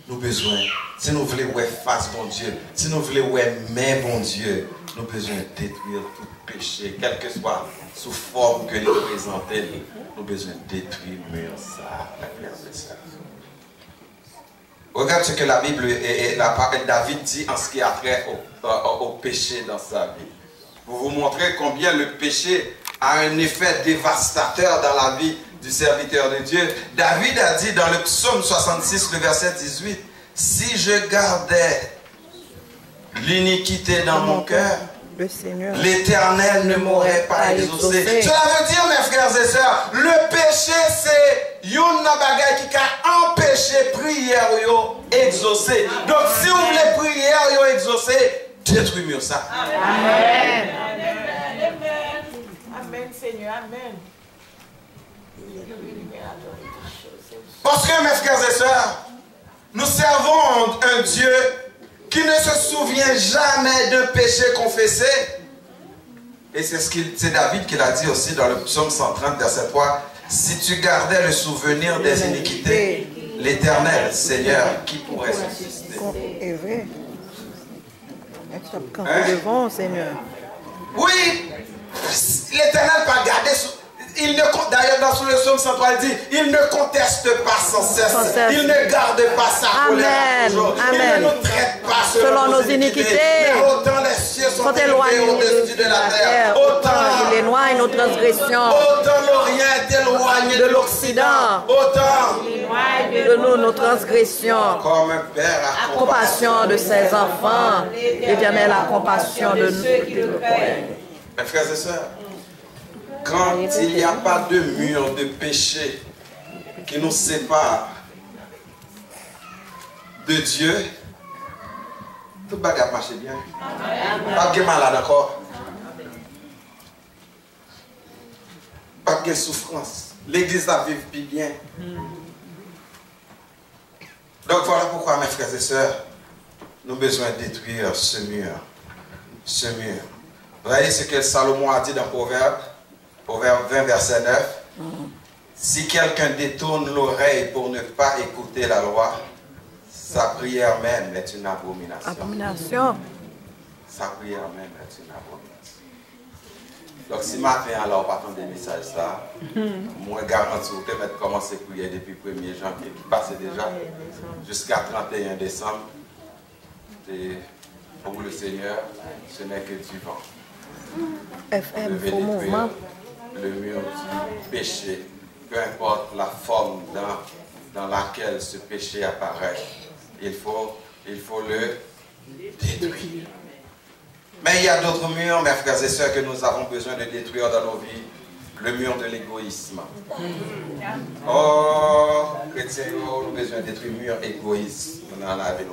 S1: nous besoin, si nous voulons ouais face bon Dieu, si nous voulons ouais main bon Dieu, nous besoin détruire tout péché, quelle que soit sous forme que nous présentons, nous besoin détruire mur ça, mes frères et sœurs. Regarde ce que la Bible et la parole de David dit en ce qui a trait au péché dans sa vie. Pour vous montrer combien le péché a un effet dévastateur dans la vie du serviteur de Dieu. David a dit dans le psaume 66, le verset 18, « Si je gardais l'iniquité dans mon cœur, l'Éternel ne m'aurait pas exaucé. » Cela veut dire, mes frères et sœurs, le péché, c'est yon bagay qui a empêché prière yo exaucé. Donc, si vous voulez prière yo exaucé, détruisez ça.
S2: Amen. Amen, Seigneur. Amen.
S1: Parce que, mes frères et sœurs, nous servons un Dieu qui ne se souvient jamais d'un péché confessé. Et c'est David qui l'a dit aussi dans le psaume 130, verset 3. Si tu gardais le souvenir des iniquités, l'Éternel, Seigneur, qui pourrait subsister?
S3: C'est vrai. Quand nous devons, Seigneur.
S1: Oui, l'Éternel pas garder. D'ailleurs, dans le psaume 103, il dit, il ne conteste pas sans cesse. Il ne garde pas sa colère. Il ne nous traite pas selon nos iniquités. Mais autant les cieux sont élevés au-dessus de la terre. Autant
S3: il éloigne nos transgressions.
S1: Autant l'Orient est éloigné de l'Occident. Autant
S3: de nous nos transgressions.
S1: Comme un père a
S3: compassion de ses enfants. L'Éternel a compassion de nous.
S1: Mes frères et sœurs, quand il n'y a pas de mur de péché qui nous sépare de Dieu, tout bagarre marche bien. Pas de malade encore. Pas de souffrance. L'église la vive plus bien. Donc voilà pourquoi, mes frères et sœurs, nous avons besoin de détruire ce mur. Ce mur. Vous voyez ce que Salomon a dit dans Proverbe 20, verset 9. Si quelqu'un détourne l'oreille pour ne pas écouter la loi, sa prière même est une abomination. Sa prière même est une abomination. Donc si matin, alors, pas des messages, ça, moi, garantis, vous pouvez commencer à prier depuis le 1er janvier, qui passe déjà, jusqu'à 31 décembre. Et pour le Seigneur, ce n'est que du vent.
S3: FM, pour mouvement.
S1: Le mur du péché, peu importe la forme dans laquelle ce péché apparaît, il faut le détruire. Mais il y a d'autres murs, mes frères et sœurs, que nous avons besoin de détruire dans nos vies. Le mur de l'égoïsme. Oh, chrétiens, nous avons besoin de détruire le mur égoïste.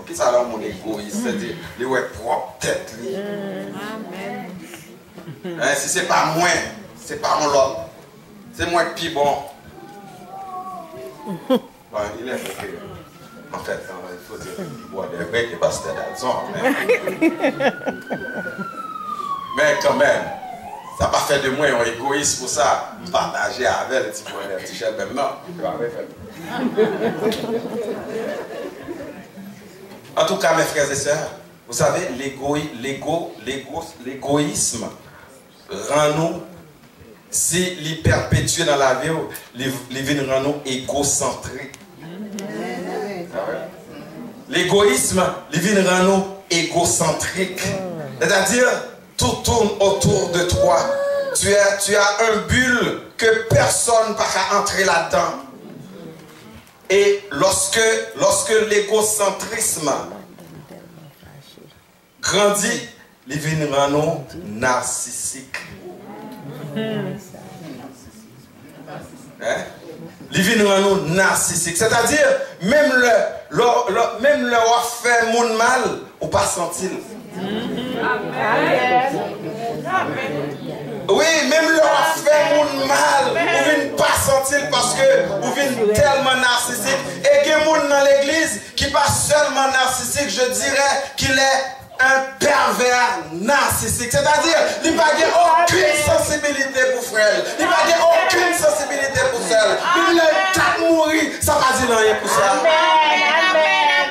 S1: Qui ça là, mon égoïste? C'est-à-dire, les ouais propre tête.
S2: Amen.
S1: Hein, si c'est pas moi, c'est pas mon lot. C'est moi qui bon. Bon, il est fait que, en fait, il faut dire qu'il boit des becs et passer mais quand même, ça n'a pas fait de moi un égoïste pour ça. Partager avec le petit chef même non. En tout cas, mes frères et sœurs, vous savez, l'égoïsme rend nous, s'il perpétue dans la vie, il rend nous égocentriques. L'égoïsme, il rend nous égocentriques. C'est-à-dire, tout tourne autour de toi. Tu as un bulle que personne ne peut entrer là-dedans. Et lorsque l'égocentrisme grandit, il vient rendre nous narcissiques. Hein? il vient rendre nous narcissiques. C'est-à-dire, même le fait mon mal, ou pas sentir. Oui, même le fait mon mal, ou vient pas sentir parce que ou vient tellement narcissique. Et que moun dans l'église qui pas seulement narcissique, je dirais qu'il est un pervers narcissique. C'est-à-dire, il n'a aucune sensibilité pour frère. Il n'a aucune sensibilité pour seul. Il est tout mourir, ça va dire rien pour ça.
S2: Amen,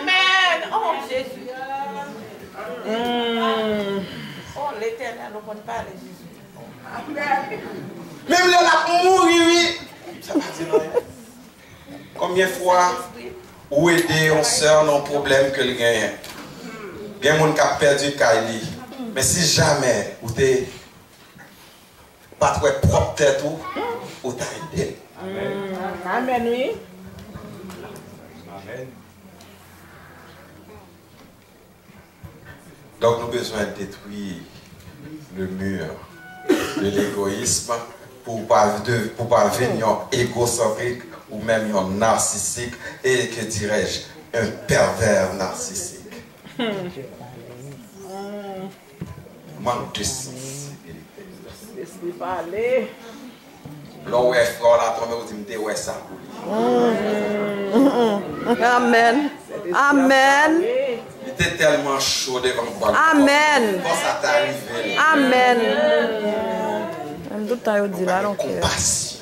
S2: amen. Oh Jésus. Oh l'Éternel, nous ne pouvons pas aller Jésus.
S1: Même là, la mourir, oui. Ça va dire rien. Combien de fois, ou aider une soeur dans le problème que le gagne? Il y a des gens qui ont perdu Kylie. Mais si jamais vous n'avez pas votre propre tête, vous t'avez aidé.
S2: Amen, oui.
S1: Amen. Donc nous avons besoin de détruire le mur de l'égoïsme pour pas venir égocentrique ou même un narcissique et que dirais-je, un pervers narcissique. Manque de sensibilité.
S2: Laisse-lui parler.
S1: Là où est frère, là, vous dites, ouais, ça.
S3: Amen. Amen.
S1: Il était tellement chaud devant moi.
S3: Amen.
S1: Quand ça t'est arrivé.
S3: Amen.
S1: Compassion.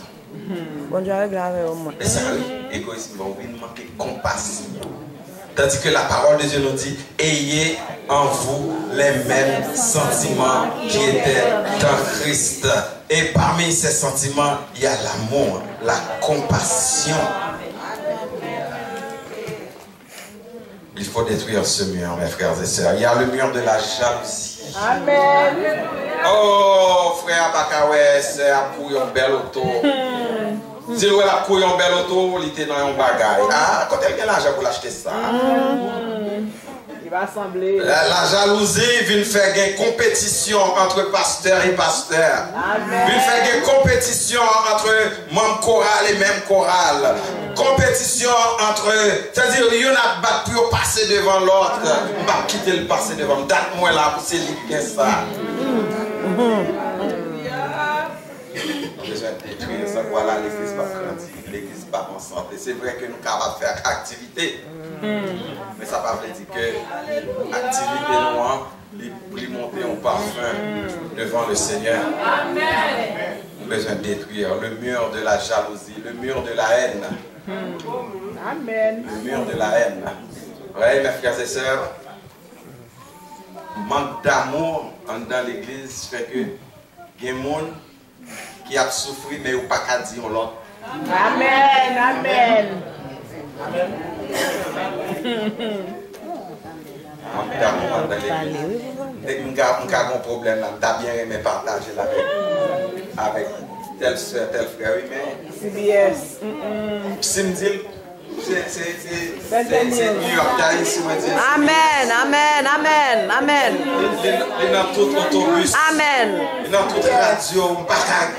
S3: Bon Dieu, grave au monde.
S1: Mais ça, l'égoïsme va manquer compassion. Tandis que la parole de Dieu nous dit, ayez en vous les mêmes sentiments qui étaient dans Christ. Et parmi ces sentiments, il y a l'amour, la compassion. Il faut détruire ce mur, mes frères et sœurs. Il y a le mur de la jalousie.
S2: Amen.
S1: Oh, frère Bakawé, c'est à pour un bel auto. Si vous avez pour un bel auto, il était dans un bagage. Ah, quand elle a l'argent pour l'acheter ça.
S2: Il va assembler.
S1: La jalousie vient faire une compétition entre pasteur et pasteur. Vient faire une compétition entre membres chorales et même chorales. Compétition entre. C'est-à-dire, il y en a battu pour passer devant l'autre. On va quitter le passer devant. Date-moi là pour c'est lui ça. Déjà détruire ça. Voilà, l'église va grandir. L'église va en santé. C'est vrai que nous sommes capables de faire activité. Mais ça ne veut pas dire que l'activité noire, lui monter en parfum devant le Seigneur. Nous avons besoin de détruire le mur de la jalousie, le mur de la haine.
S2: Amen.
S1: Le mur de la haine. Oui, mes frères et sœurs, manque d'amour dans l'église fait que il y a des gens qui ont souffert, mais ils n'ont pas qu'à dire l'autre.
S2: Amen. Amen.
S1: Manque d'amour dans l'église. Dès que nous avons un problème, nous avons bien aimé partager avec telle soeur, tel frère. Oui, mais
S2: CBS.
S1: si me dit, c'est New York Times, si me dit.
S3: Amen. Amen. Amen. Amen.
S1: Il est dans tout autobus.
S3: Amen.
S1: Il est dans toute radio. On ne peut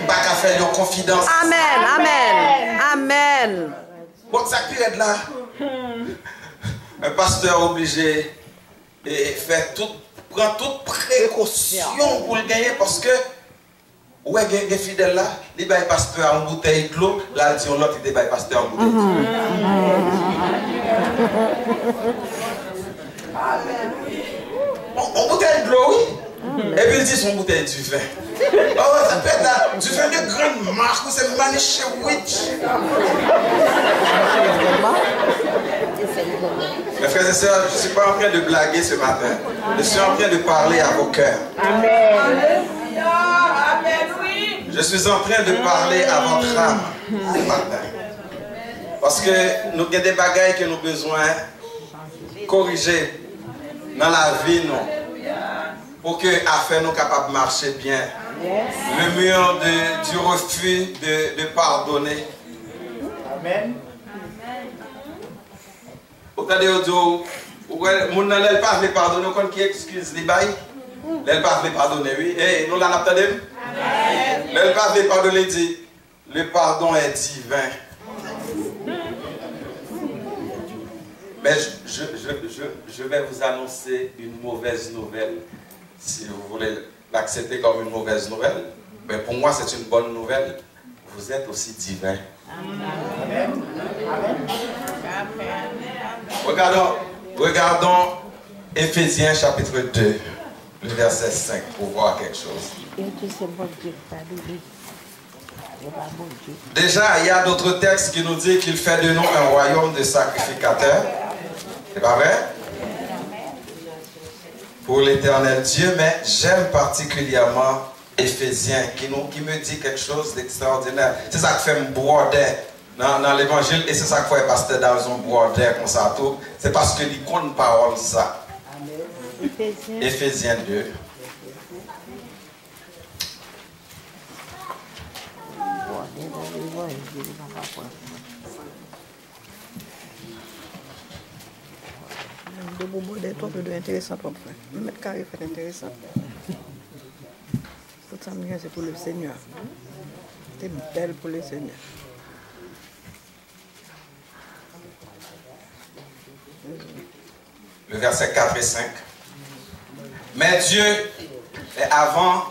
S1: pas faire une confidence.
S3: Amen. Amen. Amen.
S1: Bon, ça qui est là. Un pasteur obligé et prend toute précaution pour le gagner parce que ouais, les fidèles là, il bail pasteur en bouteille de l'eau, là il dit l'autre il bail pasteur en bouteille. En bouteille de l'eau, oui. Et puis il dit son bouteille du vin. Oh, ça peut être là, du vin de grande marque, c'est Manischewitz. Mes frères et sœurs, je ne suis pas en train de blaguer ce matin. Je suis en train de parler à vos cœurs.
S2: Amen.
S1: Je suis en train de parler à votre âme ce matin. Parce que nous avons des bagailles que nous avons besoin de corriger dans la vie, nous, pour que afin nous capables de marcher bien. Le mur du refus de pardonner. Amen. Vous avez dit, mon n'allait pas me pardonner, quand qui excuse les bails, elle pas me pardonner, oui. Et nous l'en attendons. Elle pas me pardonner, dit, le pardon est divin. Mais je vais vous annoncer une mauvaise nouvelle. Si vous voulez l'accepter comme une mauvaise nouvelle, mais pour moi c'est une bonne nouvelle. Vous êtes aussi divin. Amen. Regardons Éphésiens chapitre 2, le verset 5, pour voir quelque chose. Déjà, il y a d'autres textes qui nous disent qu'il fait de nous un royaume de sacrificateurs. C'est pas vrai? Pour l'éternel Dieu, mais j'aime particulièrement Éphésiens qui me dit quelque chose d'extraordinaire. C'est ça qui fait me broder dans l'évangile et c'est ça qui fait pasteur dans un broder comme ça tout. C'est parce que l'icône parole ça. Éphésiens 2.
S3: De bobo des toi de intéressant pour frère. Le mètre carré fait intéressant. Tout ça c'est pour le Seigneur. C'est belle pour le Seigneur.
S1: Le verset 4 et 5. Mais Dieu, avant,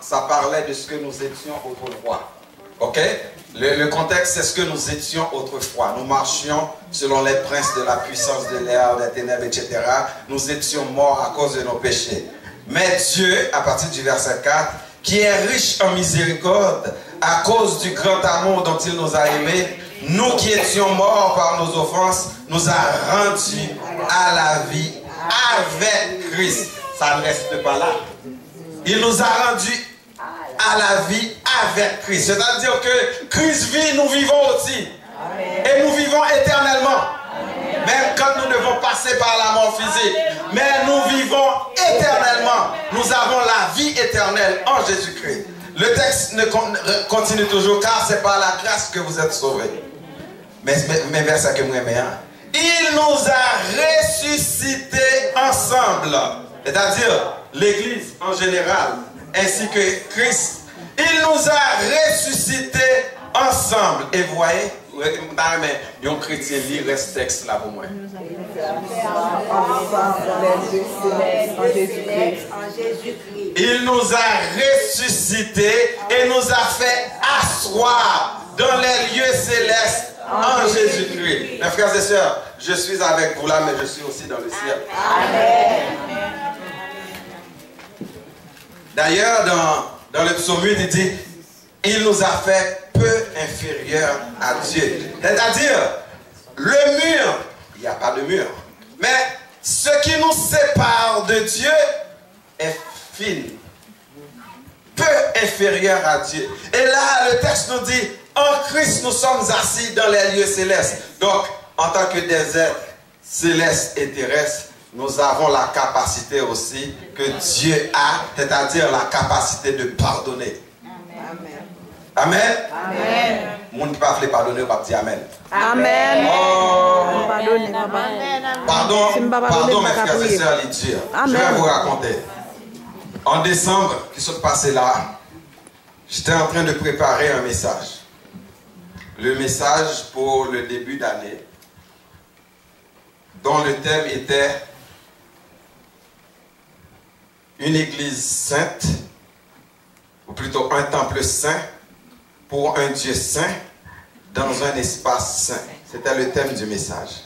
S1: ça parlait de ce que nous étions autrefois. Ok? Le contexte, c'est ce que nous étions autrefois. Nous marchions selon les princes de la puissance de l'air, des ténèbres, etc. Nous étions morts à cause de nos péchés. Mais Dieu, à partir du verset 4, qui est riche en miséricorde, à cause du grand amour dont il nous a aimés, nous qui étions morts par nos offenses, nous a rendus à la vie avec Christ. Ça ne reste pas là. Il nous a rendus à la vie avec Christ. C'est-à-dire que Christ vit, nous vivons aussi. Amen. Et nous vivons éternellement. Amen. Même quand nous devons passer par la mort physique. Mais nous vivons éternellement. Nous avons la vie éternelle en Jésus-Christ. Le texte continue toujours, car c'est par la grâce que vous êtes sauvés. Mais verset que moi j'aime, il nous a ressuscités ensemble. C'est-à-dire l'église en général, ainsi que Christ. Il nous a ressuscités ensemble. Et vous voyez, un chrétien lit reste texte là pour moi. Il nous a ressuscités et nous a fait asseoir dans les lieux célestes en Jésus-Christ. Mes frères et sœurs, je suis avec vous là, mais je suis aussi dans le ciel. Amen. D'ailleurs, dans le psaume 8, il dit, il nous a fait peu inférieurs à Dieu. C'est-à-dire, le mur, il n'y a pas de mur, mais ce qui nous sépare de Dieu est fini, peu inférieur à Dieu. Et là, le texte nous dit, en Christ, nous sommes assis dans les lieux célestes. Donc, en tant que des êtres célestes et terrestres, nous avons la capacité aussi que Dieu a, c'est-à-dire la capacité de pardonner. Amen. Amen. Amen. Moun qui ne peut pas pardonner, on va dire Amen.
S3: Amen.
S1: Oh. Pardon, mes frères et sœurs, les dieux. Je vais vous raconter. En décembre, qui s'est passé là, j'étais en train de préparer un message. Le message pour le début d'année, dont le thème était une église sainte, ou plutôt un temple saint, pour un Dieu saint, dans un espace saint. C'était le thème du message.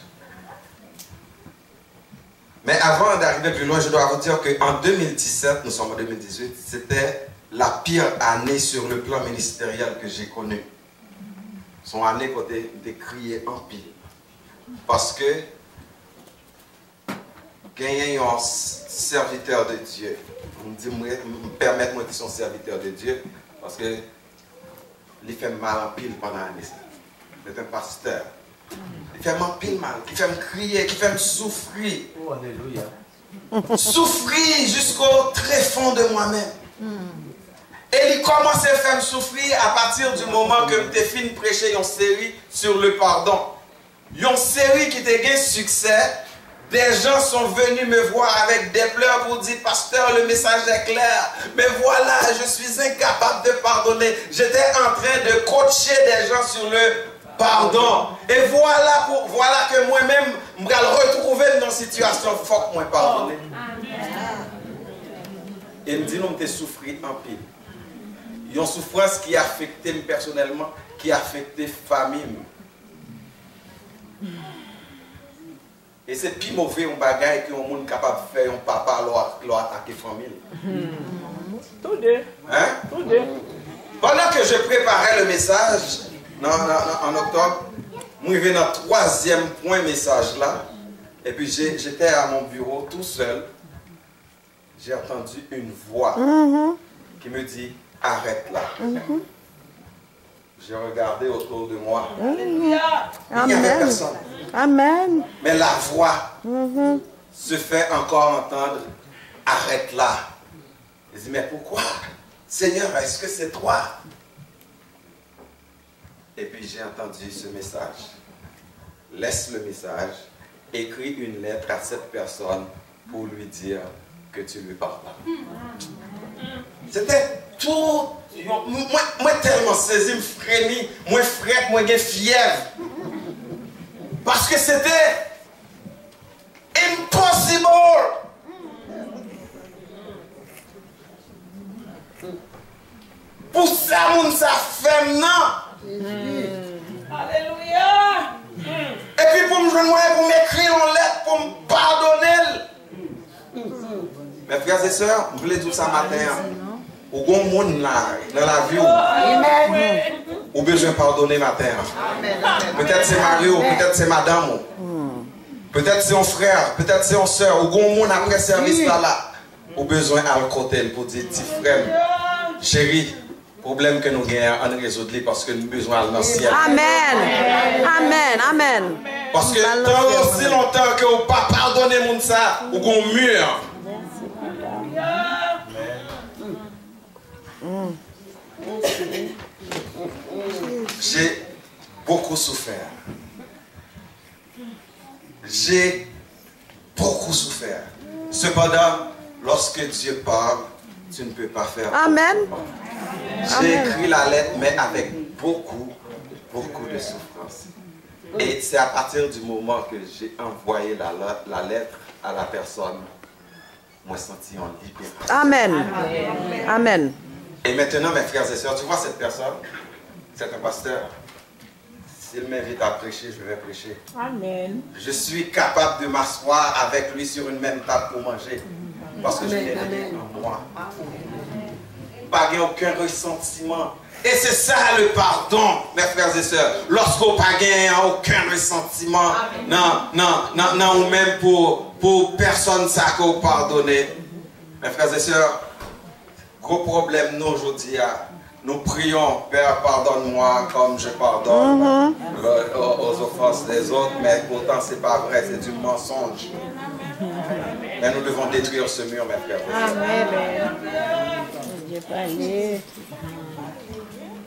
S1: Mais avant d'arriver plus loin, je dois vous dire qu'en 2017, nous sommes en 2018, c'était la pire année sur le plan ministériel que j'ai connue. Son année côté de crier en pile. Parce que gagner un serviteur de Dieu, me permettre moi qu'ils sont serviteurs de Dieu, parce que il fait mal en pile pendant l'année. C'est un pasteur. Il fait en pile mal, il fait me crier, il fait me souffrir. Oh, alléluia. Souffrir jusqu'au très fond de moi-même. Et il commence à faire me souffrir à partir du moment que je fini de prêcher une série sur le pardon. Une série qui a gagné succès. Des gens sont venus me voir avec des pleurs pour dire, pasteur, le message est clair. Mais voilà, je suis incapable de pardonner. J'étais en train de coacher des gens sur le pardon. Et voilà que moi-même, je vais le retrouver dans une situation forte, moi pardonner. Et il me dit, nous avons souffert en pile. Il y a une souffrance qui a affecté personnellement, qui a affecté la famille. Et c'est plus mauvais un bagage que un monde capable de faire un papa leur attaquer la famille.
S2: Tout deux.
S1: Hein?
S2: Tout deux.
S1: Pendant que je préparais le message en octobre, je vais dans le 3e point message là. Et puis j'étais à mon bureau tout seul. J'ai entendu une voix qui me dit arrête là. J'ai regardé autour de moi. Il n'y avait personne.
S3: Amen.
S1: Mais la voix se fait encore entendre arrête là. Je dis mais pourquoi? Seigneur, est-ce que c'est toi? Et puis j'ai entendu ce message. Laisse le message. Écris une lettre à cette personne pour lui dire que tu lui pardonnes. C'était tout. Moi tellement saisi, je frémis, moi frette, moi j'ai fièvre. Parce que c'était impossible. Pour ça, moun ça fait non.
S2: Alléluia.
S1: Et puis pour me joindre, pour m'écrire une lettre, pour me pardonner. Mes frères et sœurs, je voulais dire ça matin. Ou bon monde là, dans la vie, ou besoin de pardonner matin. Peut-être c'est Mario, peut-être c'est madame. Peut-être c'est un frère, peut-être c'est une soeur. Ou bon monde après service là, ou besoin à le côté pour dire, petit frère, chérie, problème que nous gagnons, on résout parce que nous avons besoin de l'ancien.
S3: Amen. Amen. Amen.
S1: Parce que tant aussi longtemps que vous ne pas pardonner mon ça, ou qu'on mur. J'ai beaucoup souffert. J'ai beaucoup souffert. Cependant, lorsque Dieu parle, tu ne peux pas faire.
S3: Amen.
S1: J'ai écrit la lettre, mais avec beaucoup de souffrance. Et c'est à partir du moment que j'ai envoyé la lettre à la personne, moi senti en liberté.
S3: Amen. Amen.
S1: Et maintenant, mes frères et sœurs, tu vois cette personne, c'est un pasteur. S'il m'invite à prêcher, je vais prêcher.
S2: Amen.
S1: Je suis capable de m'asseoir avec lui sur une même table pour manger. Parce que je l'ai en moi. Pas aucun ressentiment. Et c'est ça le pardon, mes frères et sœurs. Lorsqu'on n'a pas aucun ressentiment, non, ou même pour personne, ça qu'on pardonner. Mes frères et sœurs, gros problème nous aujourd'hui, nous prions, Père, pardonne-moi comme je pardonne aux offenses des autres, mais pourtant c'est pas vrai, c'est du mensonge. Mais nous devons détruire ce mur, mes frères et sœurs.
S2: Amen.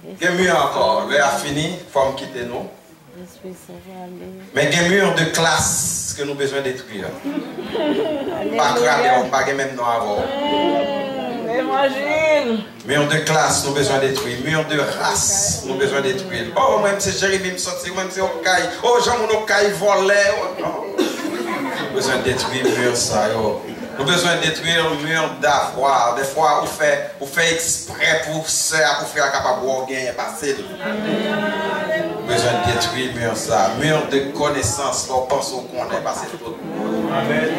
S1: Il y a un mur encore, il a fini, il faut me quitter nous. Mais il y a un mur de classe que nous avons besoin de détruire. Pas grave, pas même nous avant.
S2: Évangile.
S1: Mur de classe, nous avons besoin de détruire. Mur de race, nous avons besoin de détruire. Oh, même si Jérémy me sortit, même si Okaï. Oh, Jean Okaï volait. Nous avons besoin de détruire le mur, ça. Nous avons besoin de détruire le mur d'avoir. Des fois, on fait exprès pour faire capable de gagner, passer. Nous avons besoin de détruire le mur, ça. Mur de connaissance, on pense qu'on est passé tout. Amen.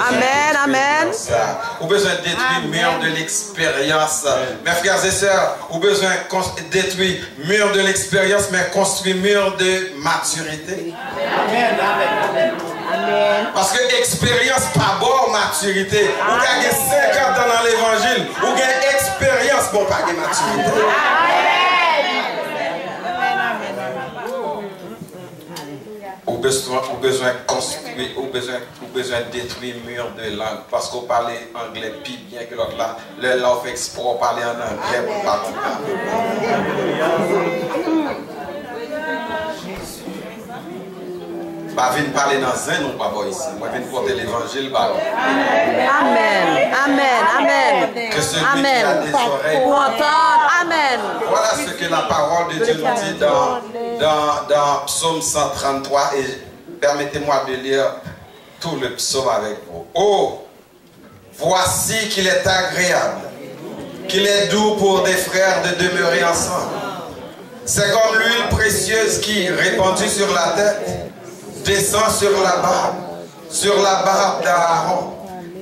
S3: Amen. Amen.
S1: Nous avons besoin de détruire le mur de l'expérience. Mes frères et sœurs, nous avons besoin de détruire le mur de l'expérience, mais construire le mur de maturité.
S2: Amen. Amen.
S1: Parce que expérience pas bon maturité. Vous gagnez 50 ans dans l'évangile. Vous gagnez expérience pour pas de maturité. Vous besoin de construire, vous besoin de détruire le mur de langue. Parce qu'on parle anglais plus bien que l'autre là. Le là, on fait exprès pour parler en anglais pour pas comprendre. Pas venir parler dans un nom, pas ici. Moi, je viens porter l'évangile.
S3: Amen. Amen. Amen.
S1: Que celui qui a des oreilles
S3: pour entendre. Amen.
S1: Voilà ce que la parole de Dieu nous dit dans dans Psaume 133 et permettez-moi de lire tout le psaume avec vous. Oh, voici qu'il est agréable, qu'il est doux pour des frères de demeurer ensemble. C'est comme l'huile précieuse qui, répandue sur la tête, descend sur la barbe d'Aaron,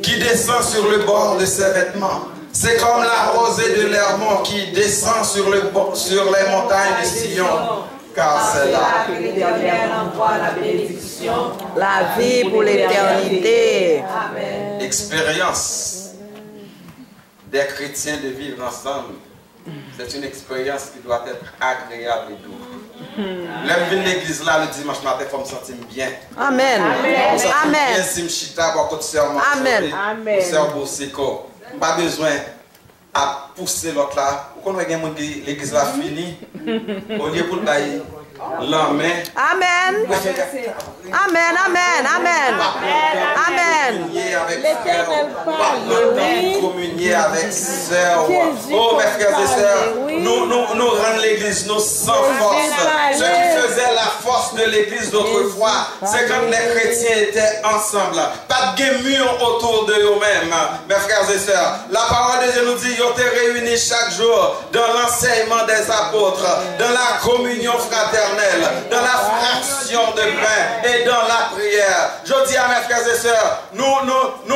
S1: qui descend sur le bord de ses vêtements. C'est comme la rosée de l'Hermon qui descend sur les montagnes de Sion. Car c'est là que l'Éternel envoie la bénédiction,
S3: la vie pour l'éternité.
S1: L'expérience des chrétiens de vivre ensemble, c'est une expérience qui doit être agréable et douce. L'aime venir l'église là le dimanche matin, il faut me sentir bien.
S3: Amen. Amen.
S1: Amen. Pas besoin à pousser l'autre là. Quand on a l'église là finie, au lieu pour le bailler, la main.
S3: Amen. Amen. Amen. Amen. Amen.
S2: L'Éternel parle.
S1: Communier avec sœurs. Oh mes frères et sœurs, nous rendons l'église nous sans force. Ce qui faisait la force de l'église d'autrefois, c'est quand les chrétiens étaient ensemble. Pas de mur autour de eux-mêmes. Mes frères et sœurs, la parole de Dieu nous dit, ils ont été réunis chaque jour dans l'enseignement des apôtres, dans la communion fraternelle, dans la fraction de pain et dans la prière. Je dis à mes frères et sœurs, nous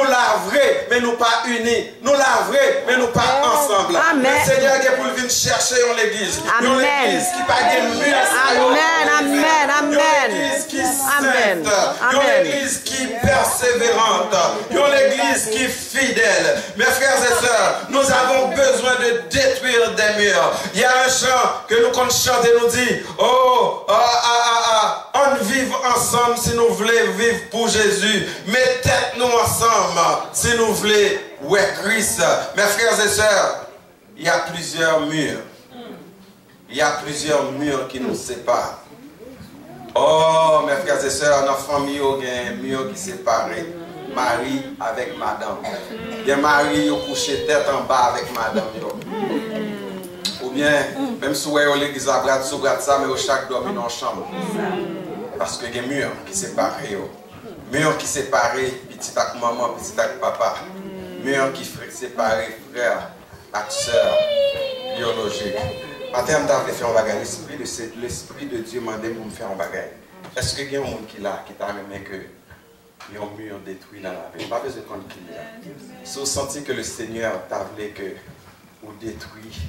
S1: la vraie, mais nous pas unis. Nous la vraie, mais nous pas ensemble.
S3: Amen.
S1: Le Seigneur est pour venir chercher l'église. Une église qui pas de mur.
S3: Amen. Amen. Amen.
S1: Une église qui sainte. Une église qui persévérante. Une église qui fidèle. Mes frères et sœurs, nous avons besoin de détruire des murs. Il y a un chant que nous comptons chanter, nous dit, on vive ensemble si nous voulons vivre pour Jésus. Mettez-nous ensemble si nous voulons Christ. Mes frères et sœurs, il y a plusieurs murs. Il y a plusieurs murs qui nous séparent. Oh, mes frères et sœurs, dans la famille, il y a un mur qui sépare Marie avec madame. Il y a Marie qui couche tête en bas avec madame. Ou bien, même si vous avez l'église à bras ça, mais chaque dormi dans la chambre. Parce qu'il y a un mur qui sépare. Mur qui sépare petit avec maman, petit avec papa. Mur qui sépare frère avec soeur biologique. Matin, je vais faire un bagage. L'Esprit de Dieu m'a demandé de faire un bagage. Est-ce qu'il y a un monde qui là, qui t'a aimé que il y a un mur détruit dans la vie? Pas besoin de compter qu'il y a. Si vous sentez que le Seigneur t'a voulu que vous détruit,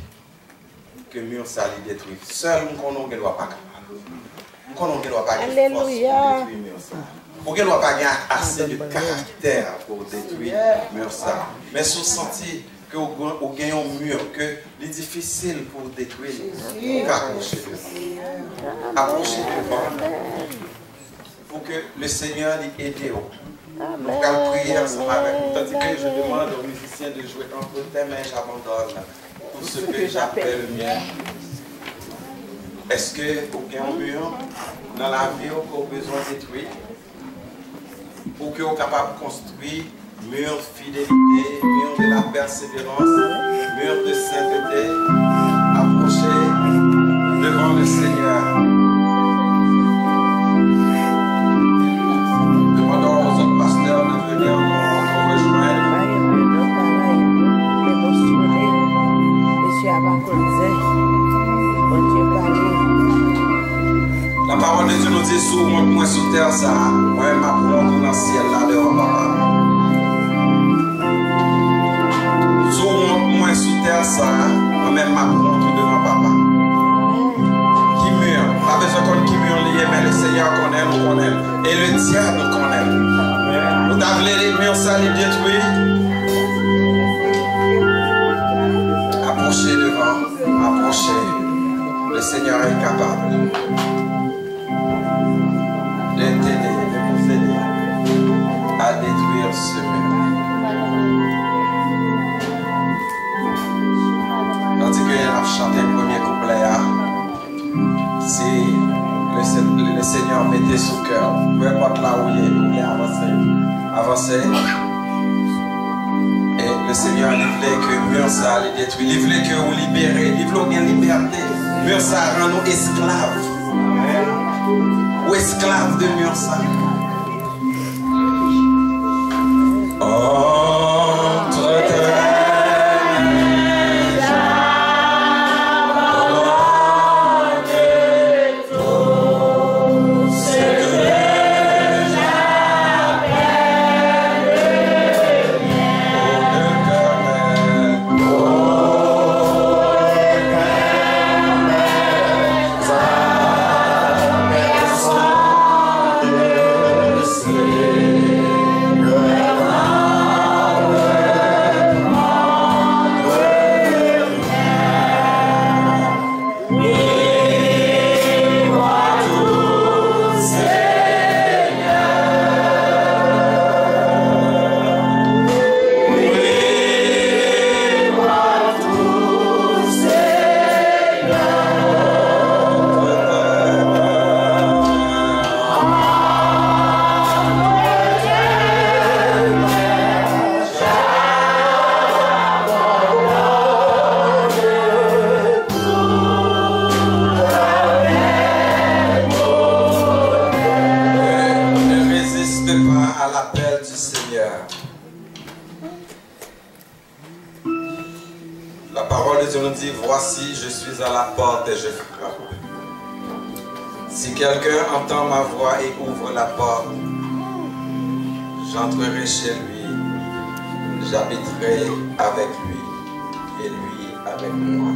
S1: que le mur ça lui détruit. Seul, on ne doit pas capable. On ne doit pas détruire le mur ça. Pour qu'elle ne doit pas gagner assez de caractère pour détruire le mur ça. Mais si vous sentez que vous gagnez un mur, que c'est difficile pour détruire, approchez devant. Approchez devant. Pour que le Seigneur l'ait aidé. Nous allons prier ensemble avec vous. Tandis que je demande aux musiciens de jouer entre tes mains, j'abandonne tout ce que j'appelle le mien. Est-ce que vous avez un mur dans la vie que vous avez besoin de détruire? Pour que vous soyez capable de construire mur de fidélité, mur de la persévérance, mur de sainteté, approchez devant le Seigneur. Demandons aux autres pasteurs de venir nous rejoindre. La parole de Dieu nous dit, sous moi sous terre, ça, moi ma plante dans le ciel, là devant papa. Sous moi sous terre, ça, moi-même ma plante devant papa. Qui mure, pas besoin qu'on qui mure lié, mais le Seigneur connaît, nous connaît. Et le diable nous connaît. Nous t'avons les murs, ça les détruit. Approchez devant, approchez. Le Seigneur est capable de t'aider, de vous aider à détruire ce mur. Tandis que nous avons chanté le premier couplet, si le Seigneur mettait sous cœur, peu importe là où il est, vous voulez avancer. Et le Seigneur il voulait que le mur ça les détruit, il voulait que vous libérez, il voulait une liberté. Le mur ça rend nous esclaves. ou esclave de mur ça. Entre voici, je suis à la porte et je frappe. Si quelqu'un entend ma voix et ouvre la porte, j'entrerai chez lui, j'habiterai avec lui et lui avec moi.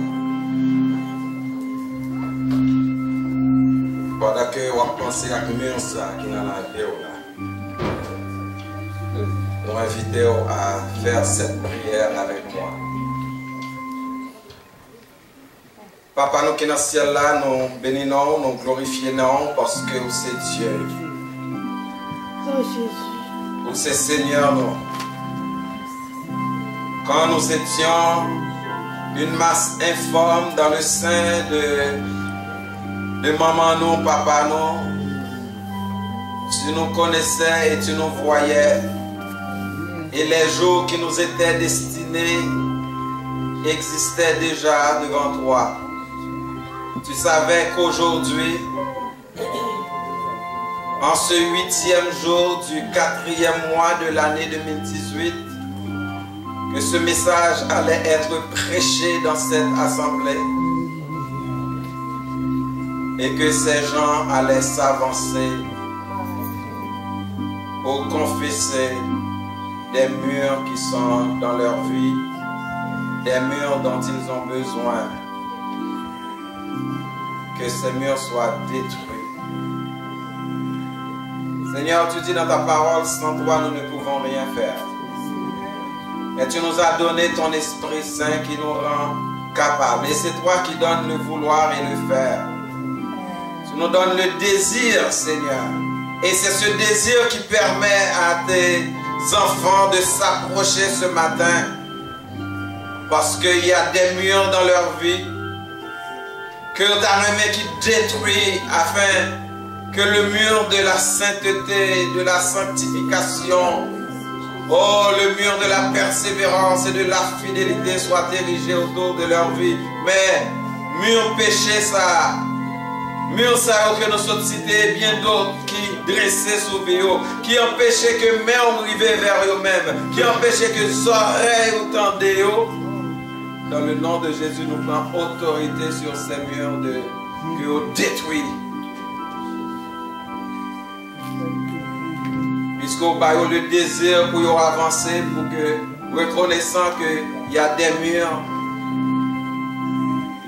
S1: Pendant que vous pensez à mur ça qui est dans la vie, nous invitons à faire cette prière avec moi. Papa, nous qui sommes dans le ciel là, nous bénissons, nous glorifions parce que vous c'est Dieu.
S3: Oh Jésus.
S1: Vous c'est Seigneur nous. Quand nous étions une masse informe dans le sein de maman nous, papa nous, tu nous connaissais et tu nous voyais. Et les jours qui nous étaient destinés existaient déjà devant toi. Tu savais qu'aujourd'hui, en ce 8e jour du 4e mois de l'année 2018, que ce message allait être prêché dans cette assemblée et que ces gens allaient s'avancer pour confesser des murs qui sont dans leur vie, des murs dont ils ont besoin. Que ces murs soient détruits. Seigneur, tu dis dans ta parole, sans toi nous ne pouvons rien faire. Et tu nous as donné ton Esprit Saint qui nous rend capables. Et c'est toi qui donnes le vouloir et le faire. Tu nous donnes le désir, Seigneur. Et c'est ce désir qui permet à tes enfants de s'approcher ce matin. Parce qu'il y a des murs dans leur vie que tu as remis qui détruit afin que le mur de la sainteté, de la sanctification, oh, le mur de la persévérance et de la fidélité soit érigé autour de leur vie. Mais mur péché ça, mur ça que nous sommes cités, bien d'autres qui dressaient sous vie, qui empêchaient que mains arrivaient vers eux-mêmes, qui empêchaient que les oreilles tendaient. Dans le nom de Jésus, nous prenons autorité sur ces murs que vous détruisez. Puisqu'on a le désir pour avancer, pour que, reconnaissant qu'il y a des murs,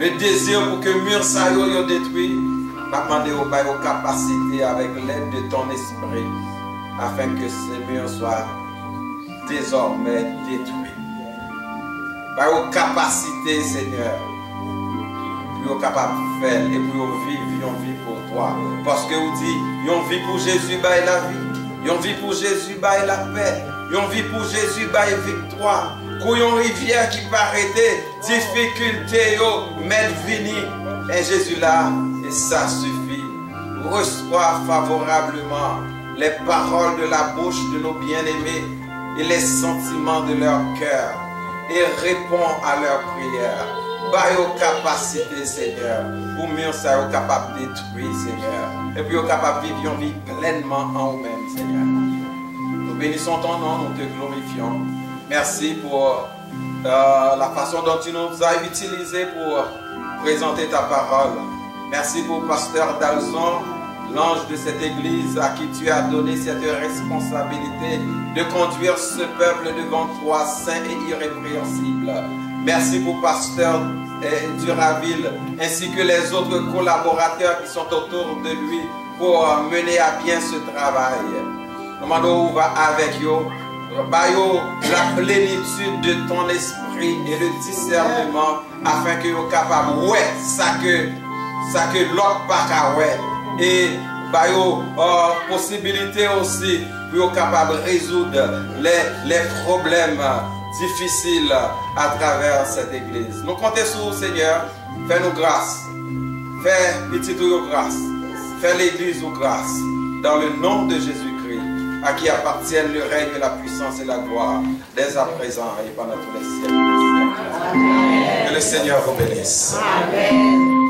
S1: le désir pour que les murs soient détruits, nous demandons aux capacités avec l'aide de ton esprit, afin que ces murs soient désormais détruits. Par vos capacités, Seigneur, pour capable de faire et pour vivre une vie pour toi. Parce que vous dites, une vie pour Jésus, bah la vie. Une vie pour Jésus, bah la paix. Une vie pour Jésus, bah victoire. Pour une rivière qui paraît difficulté, mais vini. Et Jésus là, et ça suffit. Reçois favorablement les paroles de la bouche de nos bien-aimés et les sentiments de leur cœur. Et réponds à leurs prières. Par vos capacités, Seigneur, pour mieux ça, capable de détruire, Seigneur. et puis capable de vivre une vie pleinement en nous-mêmes, Seigneur. Nous bénissons ton nom, nous te glorifions. Merci pour la façon dont tu nous as utilisés pour présenter ta parole. Merci pour Pasteur Dalzon, l'ange de cette église à qui tu as donné cette responsabilité de conduire ce peuple devant toi, saint et irrépréhensible. Merci pour Pasteur Duraville ainsi que les autres collaborateurs qui sont autour de lui pour mener à bien ce travail. Nous demandons où va avec eux. La plénitude de ton esprit et le discernement afin que vous capables ouais ça que l'autre pas ouais et possibilité aussi pour vous capable de résoudre les problèmes difficiles à travers cette église. Nous comptons sur vous, Seigneur. Fais-nous grâce. Fais petit ou grâce. Fais l'église ou grâce. Dans le nom de Jésus-Christ, à qui appartiennent le règne, la puissance et la gloire, dès à présent et pendant tous les siècles. Que le Seigneur vous bénisse.
S3: Amen.